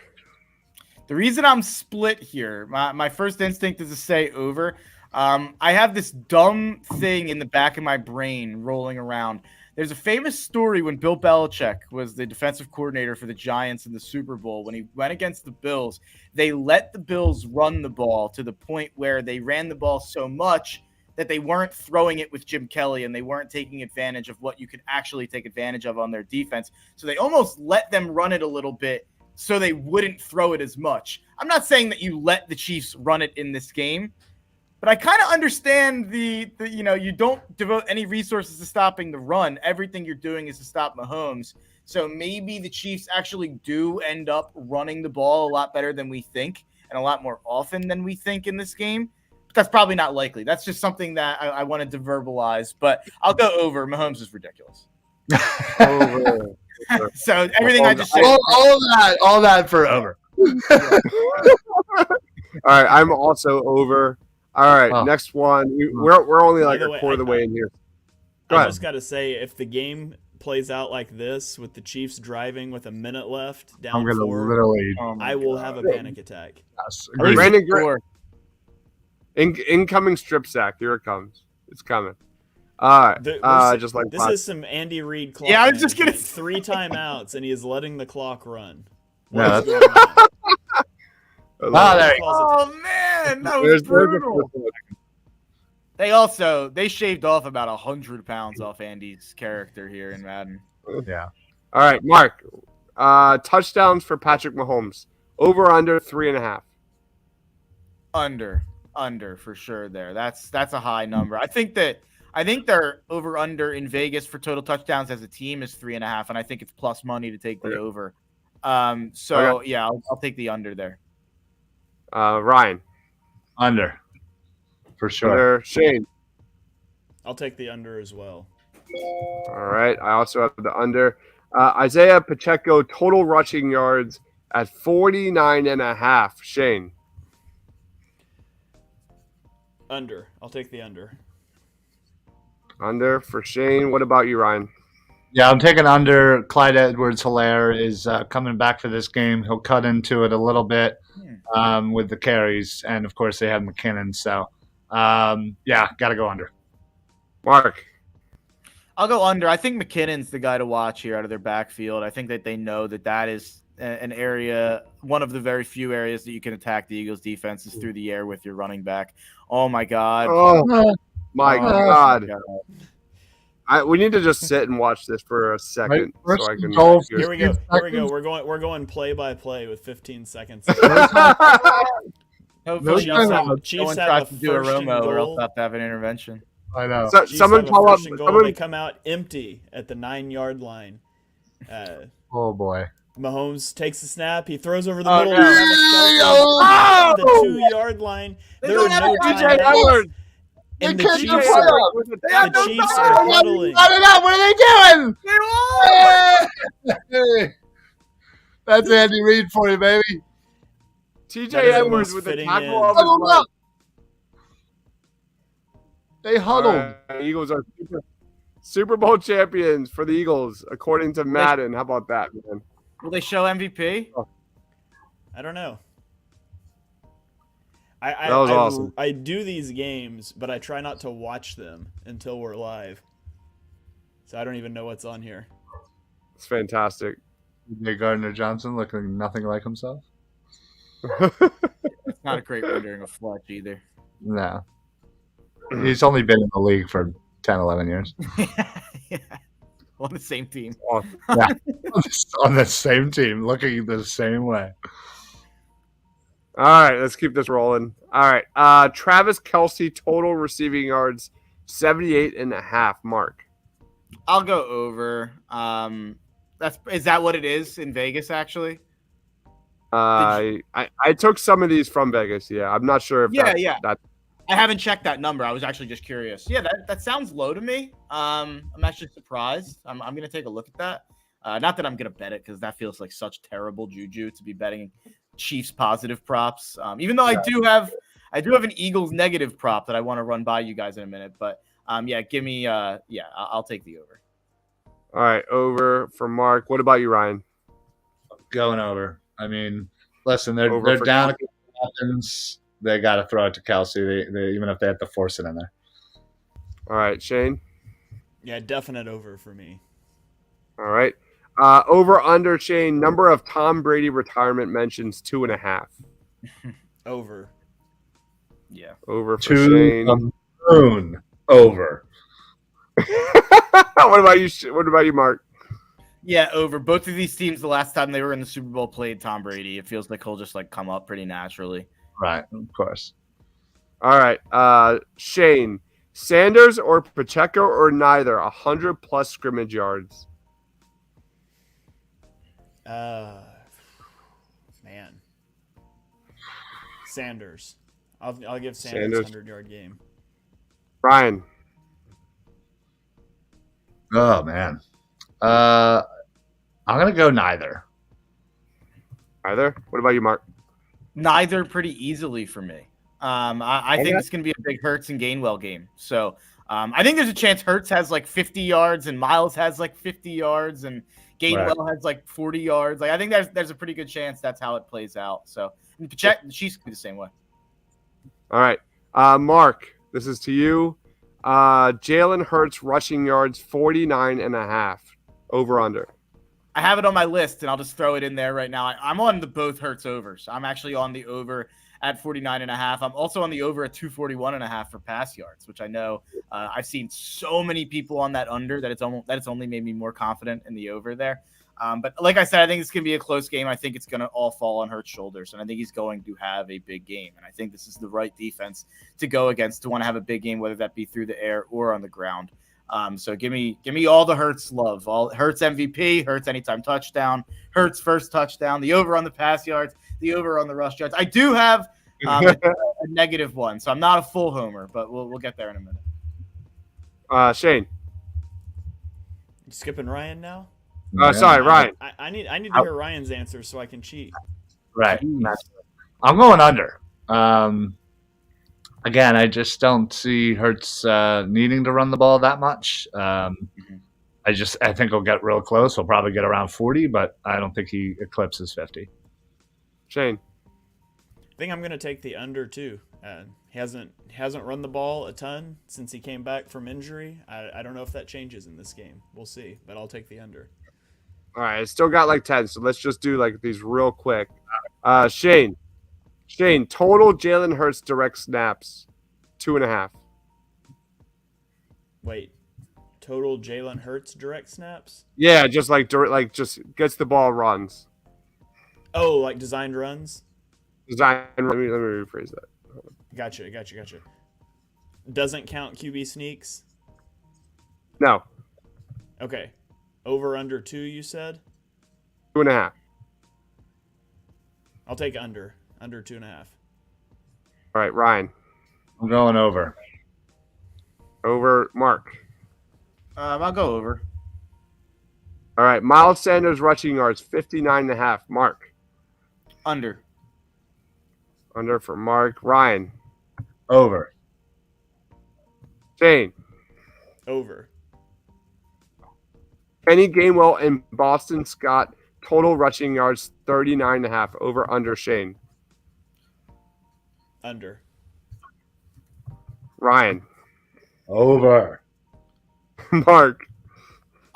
The reason I'm split here, my first instinct is to say over. I have this dumb thing in the back of my brain rolling around. There's a famous story when Bill Belichick was the defensive coordinator for the Giants in the Super Bowl. When he went against the Bills, they let the Bills run the ball to the point where they ran the ball so much that they weren't throwing it with Jim Kelly and they weren't taking advantage of what you could actually take advantage of on their defense. So they almost let them run it a little bit so they wouldn't throw it as much. I'm not saying that you let the Chiefs run it in this game, But I kind of understand the you don't devote any resources to stopping the run. Everything you're doing is to stop Mahomes. So maybe the Chiefs actually do end up running the ball a lot better than we think and a lot more often than we think in this game. But that's probably not likely. That's just something that I wanted to verbalize. But I'll go over. Mahomes is ridiculous. Over. So everything I just said. all that for over. All right, I'm also over. All right, next one. We're only like By the a way, quarter of the way in here. Go I ahead. just got to say, if the game plays out like this, with the Chiefs driving with a minute left, I'm down gonna 4, literally. I will have a panic attack. Agree. Brandon incoming strip sack. Here it comes. It's coming. All right. Just like This is some Andy Reid clock. Yeah, I was just gonna management. 3 timeouts, and he is letting the clock run. Yeah, What is going on? there you go. Oh man, that was brutal. They shaved off about 100 pounds off Andy's character here in Madden. Yeah. All right, Mark. Touchdowns for Patrick Mahomes. Over under 3.5. Under for sure. That's a high number. I think their over under in Vegas for total touchdowns as a team is 3.5, and I think it's plus money to take the over. Yeah, I'll take the under there. Ryan. Under. For sure. Under. Shane. I'll take the under as well. All right. I also have the under. Isaiah Pacheco total rushing yards at 49.5. Shane. Under. I'll take the under. Under for Shane. What about you, Ryan? Yeah, I'm taking under. Clyde Edwards-Helaire is coming back for this game. He'll cut into it a little bit with the carries, and of course they have McKinnon. So, yeah, got to go under. Mark. I'll go under. I think McKinnon's the guy to watch here out of their backfield. I think that they know that is an area, one of the very few areas that you can attack the Eagles' defense is through the air with your running back. Oh my God! Oh my God! We need to just sit and watch this for a second, so I can. Here we go. We're going play by play with 15 seconds. Hopefully, Chiefs have a do a first and Romo, or goal. else have to have an intervention. I know. So, someone call up. They come out empty at the 9-yard line. Oh boy! Mahomes takes the snap. He throws over the middle. At the 2-yard line. There are no timeouts. And the Chiefs are huddling. What are they doing? That's Andy Reid for you, baby. TJ Edwards with the tackle of his life. They huddled. Eagles are Super Bowl champions for the Eagles, according to Madden. How about that, man? Will they show MVP? I don't know. That was awesome. I do these games, but I try not to watch them until we're live. So I don't even know what's on here. It's fantastic. Gardner Johnson looking nothing like himself. It's not a great rendering of Fletch either. No. He's only been in the league for 10, 11 years. Yeah. On the same team. Yeah. On the same team, looking the same way. All right, let's keep this rolling. All right. Travis Kelce total receiving yards, 78.5. Mark. I'll go over. Is that what it is in Vegas, actually? I took some of these from Vegas. Yeah, I'm not sure if that's I haven't checked that number. I was actually just curious. Yeah, that sounds low to me. I'm actually surprised. I'm gonna take a look at that. Not that I'm gonna bet it because that feels like such terrible juju to be betting Chiefs positive props. Even though I do have an Eagles negative prop that I want to run by you guys in a minute. But give me I'll take the over. All right, over for Mark. What about you, Ryan? Going over. I mean, listen, they're down against the Dolphins. They got to throw it to Kelce. They even if they have to force it in there. All right, Shane. Yeah, definite over for me. All right. Over under Shane. Number of Tom Brady retirement mentions 2.5. Over. Yeah. Over for Shane. Over. What about you, Mark? Yeah, over. Both of these teams, the last time they were in the Super Bowl, played Tom Brady. It feels like he'll just come up pretty naturally. Right, of course. All right. Shane, Sanders or Pacheco or neither? 100+ scrimmage yards. Man. Sanders. I'll give Sanders Sanders. 100-yard game. Ryan. Oh man. I'm gonna go neither. Either. What about you, Mark? Neither pretty easily for me. I think Okay. it's going to be a big Hurts and Gainwell game. So I think there's a chance Hurts has like 50 yards and Miles has like 50 yards and Gainwell has like 40 yards. Like I think there's a pretty good chance that's how it plays out. So check. She's the same way. All right. Mark, this is to you. Jalen Hurts rushing yards 49.5. Over under. I have it on my list, and I'll just throw it in there right now. I'm on the both Hurts overs. I'm actually on the over at 49.5. I'm also on the over at 241.5 for pass yards, which I know I've seen so many people on that under that it's only made me more confident in the over there. But like I said, I think it's going to be a close game. I think it's going to all fall on Hurts' shoulders, and I think he's going to have a big game. And I think this is the right defense to go against to want to have a big game, whether that be through the air or on the ground. So give me all the Hurts love, all Hurts MVP, Hurts anytime touchdown, Hurts first touchdown, the over on the pass yards, the over on the rush yards. I do have a negative one, so I'm not a full homer, but we'll get there in a minute. Shane. You skipping Ryan now? Sorry, Ryan. I need to hear Ryan's answer so I can cheat. Right. I'm going under. Again, I just don't see Hurts needing to run the ball that much. I think he'll get real close. He'll probably get around 40, but I don't think he eclipses 50. Shane. I think I'm going to take the under too. He hasn't run the ball a ton since he came back from injury. I don't know if that changes in this game. We'll see, but I'll take the under. All right, I still got like 10, so let's just do like these real quick. Shane, total Jalen Hurts direct snaps, 2.5. Wait, total Jalen Hurts direct snaps? Yeah, just like just gets the ball, runs. Oh, like designed runs? Design. Let me rephrase that. Gotcha. Doesn't count QB sneaks? No, Okay. Over under 2, you said? 2.5. I'll take under 2.5. All right, Ryan. I'm going over. Over. Mark. I'll go over. All right, Miles Sanders rushing yards, 59.5. Mark. Under. Under for Mark. Ryan. Over. Shane. Over. Kenny Gainwell and Boston Scott, total rushing yards, 39.5. Over under Shane. Under. Ryan. Over. Mark.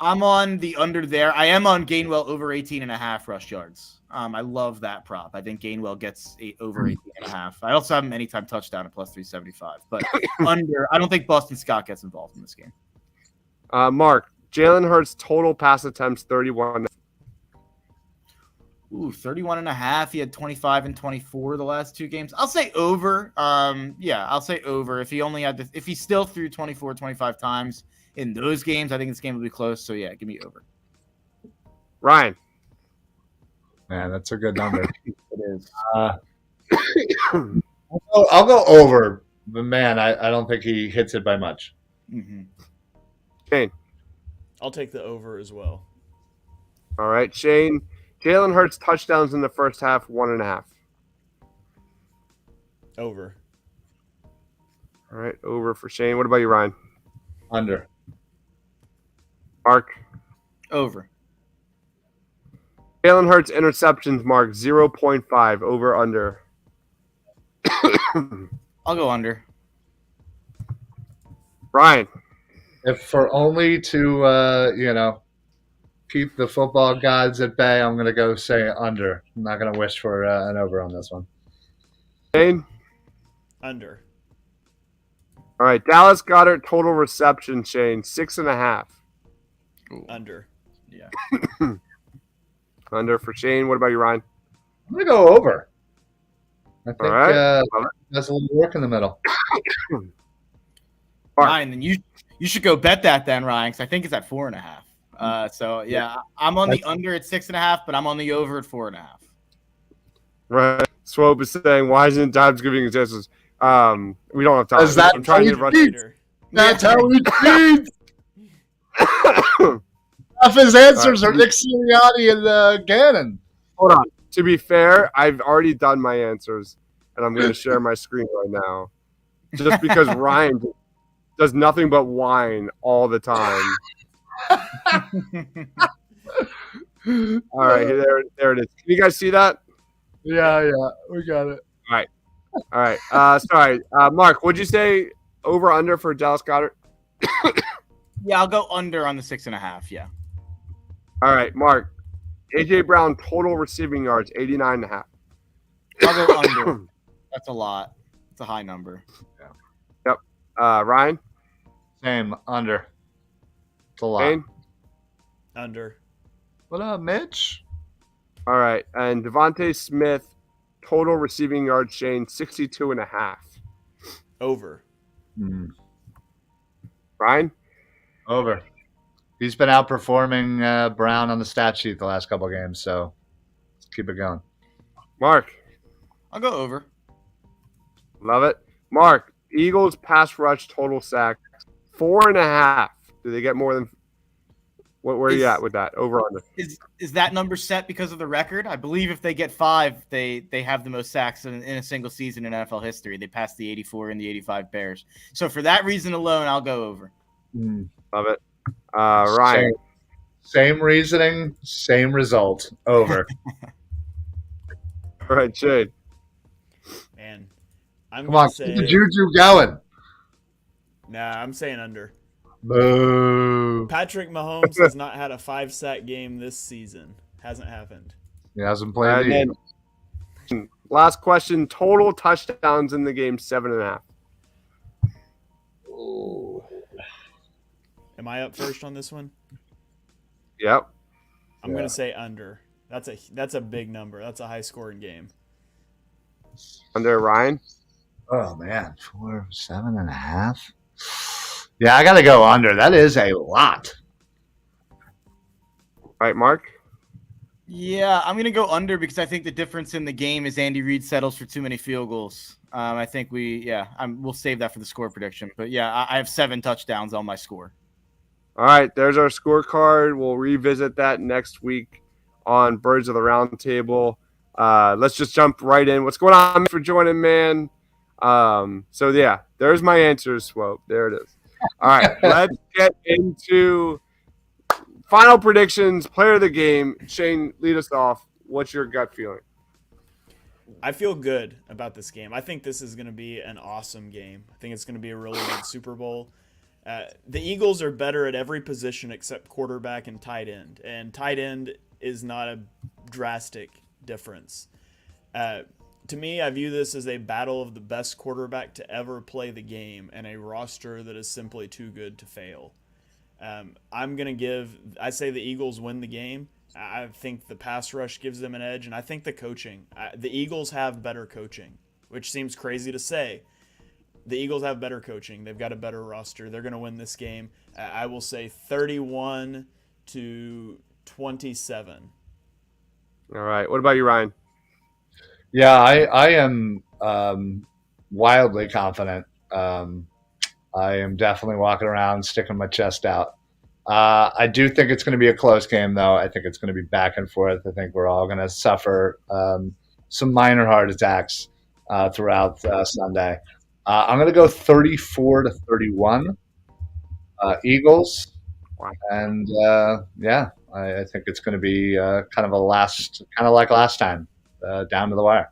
I'm on the under there. I am on Gainwell over 18.5 rush yards. I love that prop. I think Gainwell gets over 18.5. I also have him anytime touchdown at plus 375. But under, I don't think Boston Scott gets involved in this game. Mark. Jalen Hurts total pass attempts, 31. Ooh, 31.5. He had 25 and 24 the last 2 games. I'll say over. I'll say over. If he still threw 24, 25 times in those games, I think this game will be close. So yeah, give me over. Ryan. Man, that's a good number. It is. I'll go over, but man, I don't think he hits it by much. Mm-hmm. Shane. I'll take the over as well. All right, Shane. Jalen Hurts touchdowns in the first half, 1.5. Over. All right, over for Shane. What about you, Ryan? Under. Mark. Over. Jalen Hurts interceptions, Mark, 0.5. Over, under. I'll go under. Ryan. If for only to keep the football gods at bay, I'm going to go say under. I'm not going to wish for an over on this one. Shane. Under. All right, Dallas Goedert total reception, Shane, 6.5. Under. Yeah. Under for Shane. What about you, Ryan? I'm going to go over. I think All right. That's a little work in the middle. Ryan, then you should go bet that then, Ryan, because I think it's at 4.5. So yeah, I'm on the under at 6.5, but I'm on the over at 4.5. Right. Swope is saying, why isn't Dobbs giving his answers? We don't have time. Is that I'm trying to how get he rushed. That's how he cheats. Half his answers are Nick Sirianni and Gannon. Hold on. To be fair, I've already done my answers, and I'm going to share my screen right now. Just because Ryan does nothing but whine all the time. All right, there it is. Can you guys see that? Yeah, we got it. All right. Sorry, Mark. What'd you say? Over under for Dallas Goedert? Yeah, I'll go under on the 6.5. Yeah. All right, Mark. AJ Brown total receiving yards 89.5. I'll go under. That's a lot. It's a high number. Yep. Ryan. Same under. It's a lot. Wayne? Under. What up, Mitch? All right, and Devontae Smith total receiving yards, Shane 62.5. Over. Ryan. Over. He's been outperforming Brown on the stat sheet the last couple of games, so let's keep it going. Mark. I'll go over. Love it. Mark. Eagles pass rush total sack 4.5. Do they get more than? Where are you at with that? Over under. Is that number set because of the record? I believe if they get 5, they have the most sacks in a single season in NFL history. They passed the 84 and the 85 Bears. So for that reason alone, I'll go over. Love it. Ryan. Same reasoning, same result. Over. All right, Shane. Man, I'm Come on, gonna keep the say juju going. nah. I'm saying under. Boo. Patrick Mahomes has not had a 5-sack game this season. Hasn't happened. He hasn't played And then last question: total touchdowns in the game 7.5. Am I up first on this one? Yep. I'm gonna say under. That's a big number. That's a high scoring game. Under Ryan. Oh man, 7.5. Yeah, I gotta go under. That is a lot. All right, Mark. Yeah, I'm going to go under because I think the difference in the game is Andy Reid settles for too many field goals. I think we'll save that for the score prediction. But yeah, I have 7 touchdowns on my score. All right, there's our scorecard. We'll revisit that next week on Birds of the Roundtable. Let's just jump right in. What's going on? Thanks for joining, man. So yeah, there's my answers, Swope. There it is. All right, let's get into final predictions, player of the game. Shane, lead us off. What's your gut feeling? I feel good about this game. I think this is going to be an awesome game. I think it's going to be a really good Super Bowl. The Eagles are better at every position except quarterback and tight end. And tight end is not a drastic difference. To me, I view this as a battle of the best quarterback to ever play the game and a roster that is simply too good to fail. I say the Eagles win the game. I think the pass rush gives them an edge, and I think the coaching. The Eagles have better coaching, which seems crazy to say. The Eagles have better coaching. They've got a better roster. They're going to win this game. I will say 31-27. All right. What about you, Ryan? Yeah, I am wildly confident. I am definitely walking around sticking my chest out. I do think it's going to be a close game, though. I think it's going to be back and forth. I think we're all going to suffer some minor heart attacks throughout Sunday. I'm going to go 34-31 Eagles. And I think it's going to be kind of like last time, down to the wire.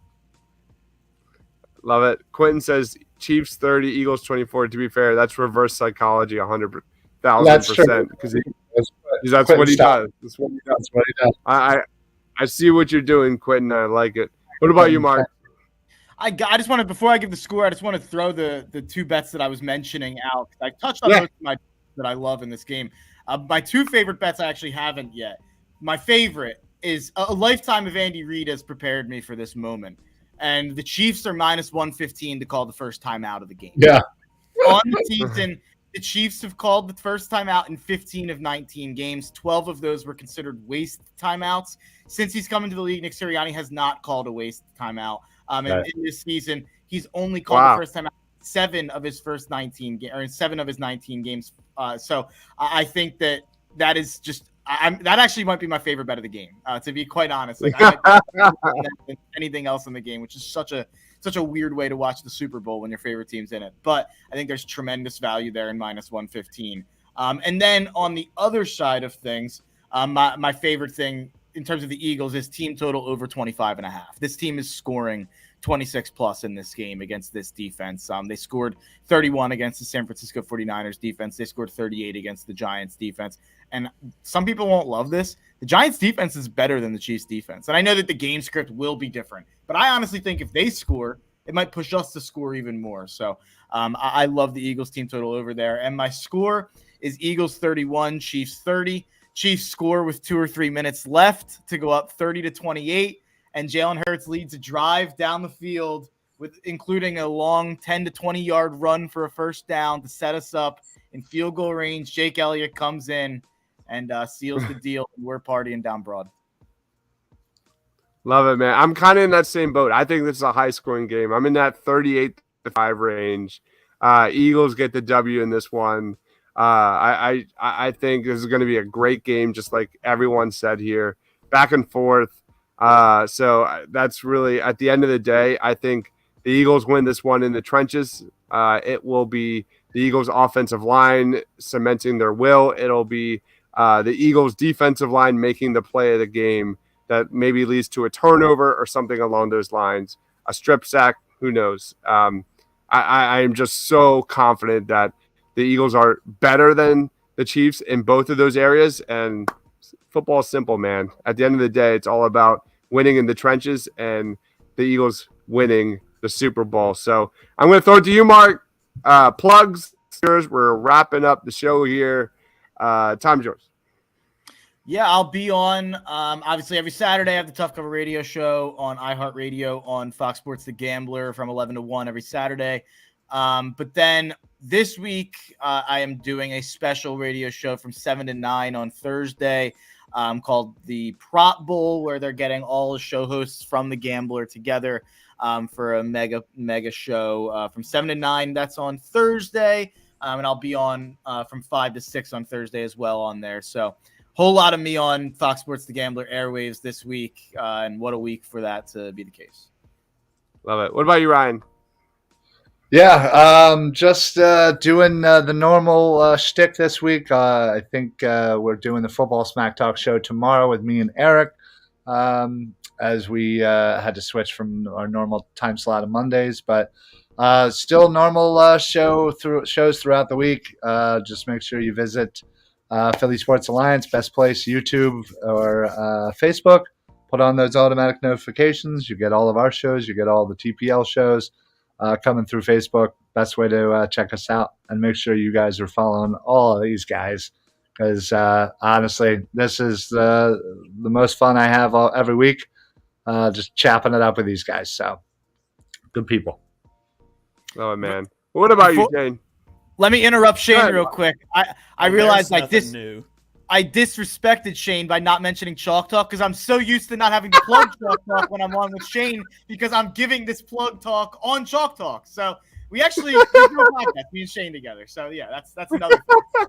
Love it. Quentin says Chiefs 30, Eagles 24. To be fair, that's reverse psychology 100,000%. Because that's what he does. That's what he does. I see what you're doing, Quentin. I like it. What about you, Mark? I just want to, before I give the score, I just want to throw the 2 bets that I was mentioning out. I touched on most of my that I love in this game. My 2 favorite bets I actually haven't yet. My favorite is a lifetime of Andy Reid has prepared me for this moment. and the Chiefs are minus 115 to call the first time out of the game. Yeah. On the season, the Chiefs have called the first time out in 15 of 19 games. 12 of those were considered waste timeouts. Since he's come into the league, Nick Sirianni has not called a waste timeout. And in this season, he's only called the first time out 7 of his 19 games. So I think that is just that actually might be my favorite bet of the game. To be quite honest, like I might than anything else in the game, which is such a weird way to watch the Super Bowl when your favorite team's in it. But I think there's tremendous value there in minus 115. And then on the other side of things, my favorite thing in terms of the Eagles is team total over 25.5. This team is scoring 26 plus in this game against this defense. They scored 31 against the San Francisco 49ers defense. They scored 38 against the Giants defense. And some people won't love this. The Giants defense is better than the Chiefs defense. And I know that the game script will be different, but I honestly think if they score, it might push us to score even more. So I love the Eagles team total over there. And my score is Eagles 31, Chiefs 30. Chiefs score with 2 or 3 minutes left to go up 30-28. And Jalen Hurts leads a drive down the field with including a long 10 to 20 yard run for a first down to set us up in field goal range. Jake Elliott comes in and seals the deal. We're partying down Broad. Love it, man. I'm kind of in that same boat. I think this is a high-scoring game. I'm in that 38-5 range. Eagles get the W in this one. I think this is going to be a great game, just like everyone said here, back and forth. So that's really, at the end of the day, I think the Eagles win this one in the trenches. It will be the Eagles' offensive line cementing their will. It'll be the Eagles' defensive line making the play of the game that maybe leads to a turnover or something along those lines. A strip sack, who knows? I am just so confident that the Eagles are better than the Chiefs in both of those areas. And football is simple, man. At the end of the day, it's all about winning in the trenches and the Eagles winning the Super Bowl. So I'm going to throw it to you, Mark. Plugs. We're wrapping up the show here. Time's yours. Yeah, I'll be on, obviously, every Saturday. I have the Tough Cover Radio Show on iHeartRadio on Fox Sports The Gambler from 11 to 1 every Saturday. But then this week, I am doing a special radio show from 7 to 9 on Thursday called the Prop Bowl, where they're getting all the show hosts from The Gambler together for a mega show from 7 to 9. That's on Thursday. And I'll be on from 5 to 6 on Thursday as well on there. So whole lot of me on Fox Sports The Gambler airwaves this week. And what a week for that to be the case. Love it. What about you, Ryan? Yeah, just doing the normal shtick this week. I think we're doing the Football Smack Talk show tomorrow with me and Eric, as we had to switch from our normal time slot on Mondays. But still normal shows throughout the week. Just make sure you visit Philly Sports Alliance, best place, YouTube or Facebook. Put on those automatic notifications. You get all of our shows. You get all the TPL shows. Coming through Facebook, best way to check us out, and make sure you guys are following all of these guys, because honestly, this is the most fun I have every week, just chopping it up with these guys. So, good people. Oh man, what about you, Shane? Let me interrupt Shane real quick. I realized like this. New. I disrespected Shane by not mentioning Chalk Talk because I'm so used to not having to plug Chalk Talk when I'm on with Shane because I'm giving this plug talk on Chalk Talk. So we do a podcast, me and Shane together. So yeah, that's another thing.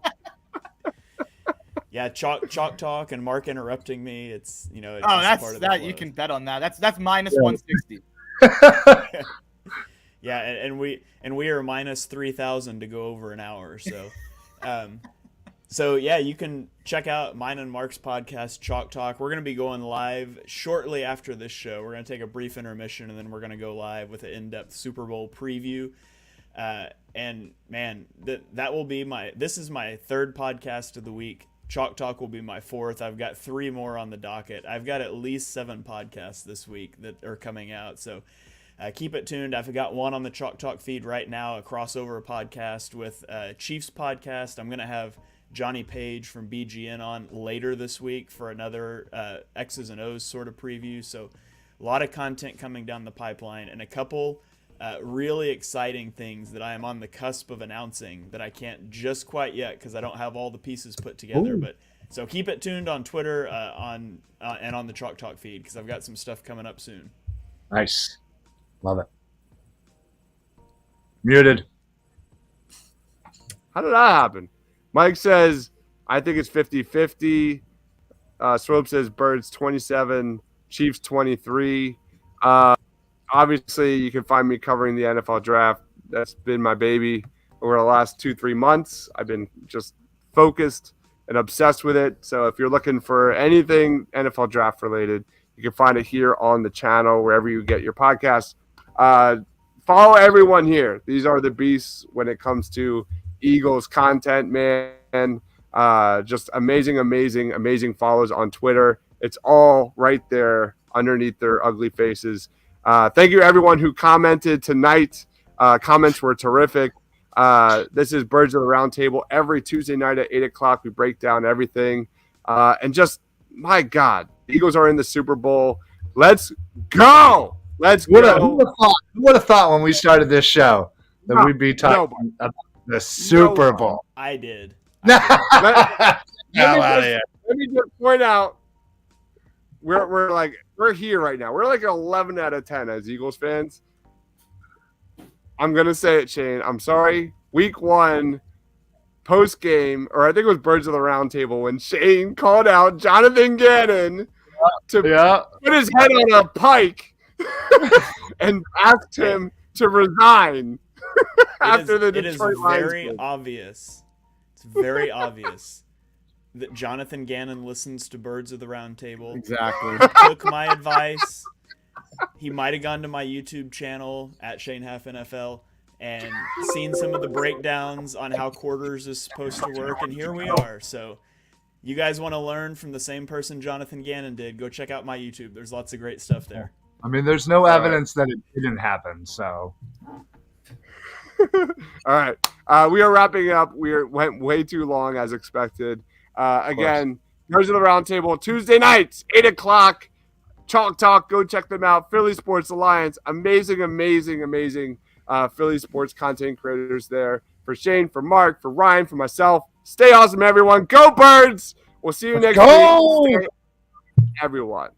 Yeah, Chalk Talk and Mark interrupting me. It's It's that's part of that. the You can bet on that. That's minus 160. Yeah, and we are minus 3,000 to go over an hour. So. So, yeah, you can check out mine and Mark's podcast, Chalk Talk. We're going to be going live shortly after this show. We're going to take a brief intermission, and then we're going to go live with an in-depth Super Bowl preview. And, man, that will be this is my third podcast of the week. Chalk Talk will be my fourth. I've got 3 more on the docket. I've got at least 7 podcasts this week that are coming out. So keep it tuned. I've got one on the Chalk Talk feed right now, a crossover podcast with Chiefs podcast. I'm going to have Johnny Page from BGN on later this week for another X's and O's sort of preview. So A lot of content coming down the pipeline, and a couple really exciting things that I am on the cusp of announcing that I can't just quite yet because I don't have all the pieces put together. Ooh. But so keep it tuned on Twitter and on the Chalk Talk feed because I've got some stuff coming up soon. Nice. Love it. Muted. How did that happen? Mike says, I think it's 50-50. Swope says Birds 27, Chiefs 23. Obviously, you can find me covering the NFL draft. That's been my baby over the last 2-3 months. I've been just focused and obsessed with it. So if you're looking for anything NFL draft related, you can find it here on the channel, wherever you get your podcasts. Follow everyone here. These are the beasts when it comes to Eagles content, man. Just amazing follows on Twitter. It's all right there underneath their ugly faces. Thank you, everyone who commented tonight. Comments were terrific. This is Birds of the Roundtable. Every Tuesday night at 8 o'clock, we break down everything. And just, my God, the Eagles are in the Super Bowl. Let's go. Let's go. Who would have thought when we started this show that we'd be talking about the Super Bowl? I did. Let me just point out, we're here right now. We're like 11 out of 10 as Eagles fans. I'm gonna say it, Shane. I'm sorry. Week 1, post game, or I think it was Birds of the Roundtable when Shane called out Jonathan Gannon to put his head on a pike and asked him to resign after the Detroit Lions. It is very obvious. It's very obvious that Jonathan Gannon listens to Birds of the Roundtable. Exactly. He took my advice. He might have gone to my YouTube channel at Shane Half NFL and seen some of the breakdowns on how quarters is supposed to work, and here we are. So you guys want to learn from the same person Jonathan Gannon did, go check out my YouTube. There's lots of great stuff there. I mean, there's no evidence that it didn't happen, so. All right. We are wrapping up. Went way too long as expected. Again, Birds of the Roundtable, Tuesday nights, 8 o'clock. Chalk Talk, go check them out. Philly Sports Alliance, amazing Philly sports content creators there. For Shane, for Mark, for Ryan, for myself. Stay awesome, everyone. Go Birds! We'll see you next week. Everyone.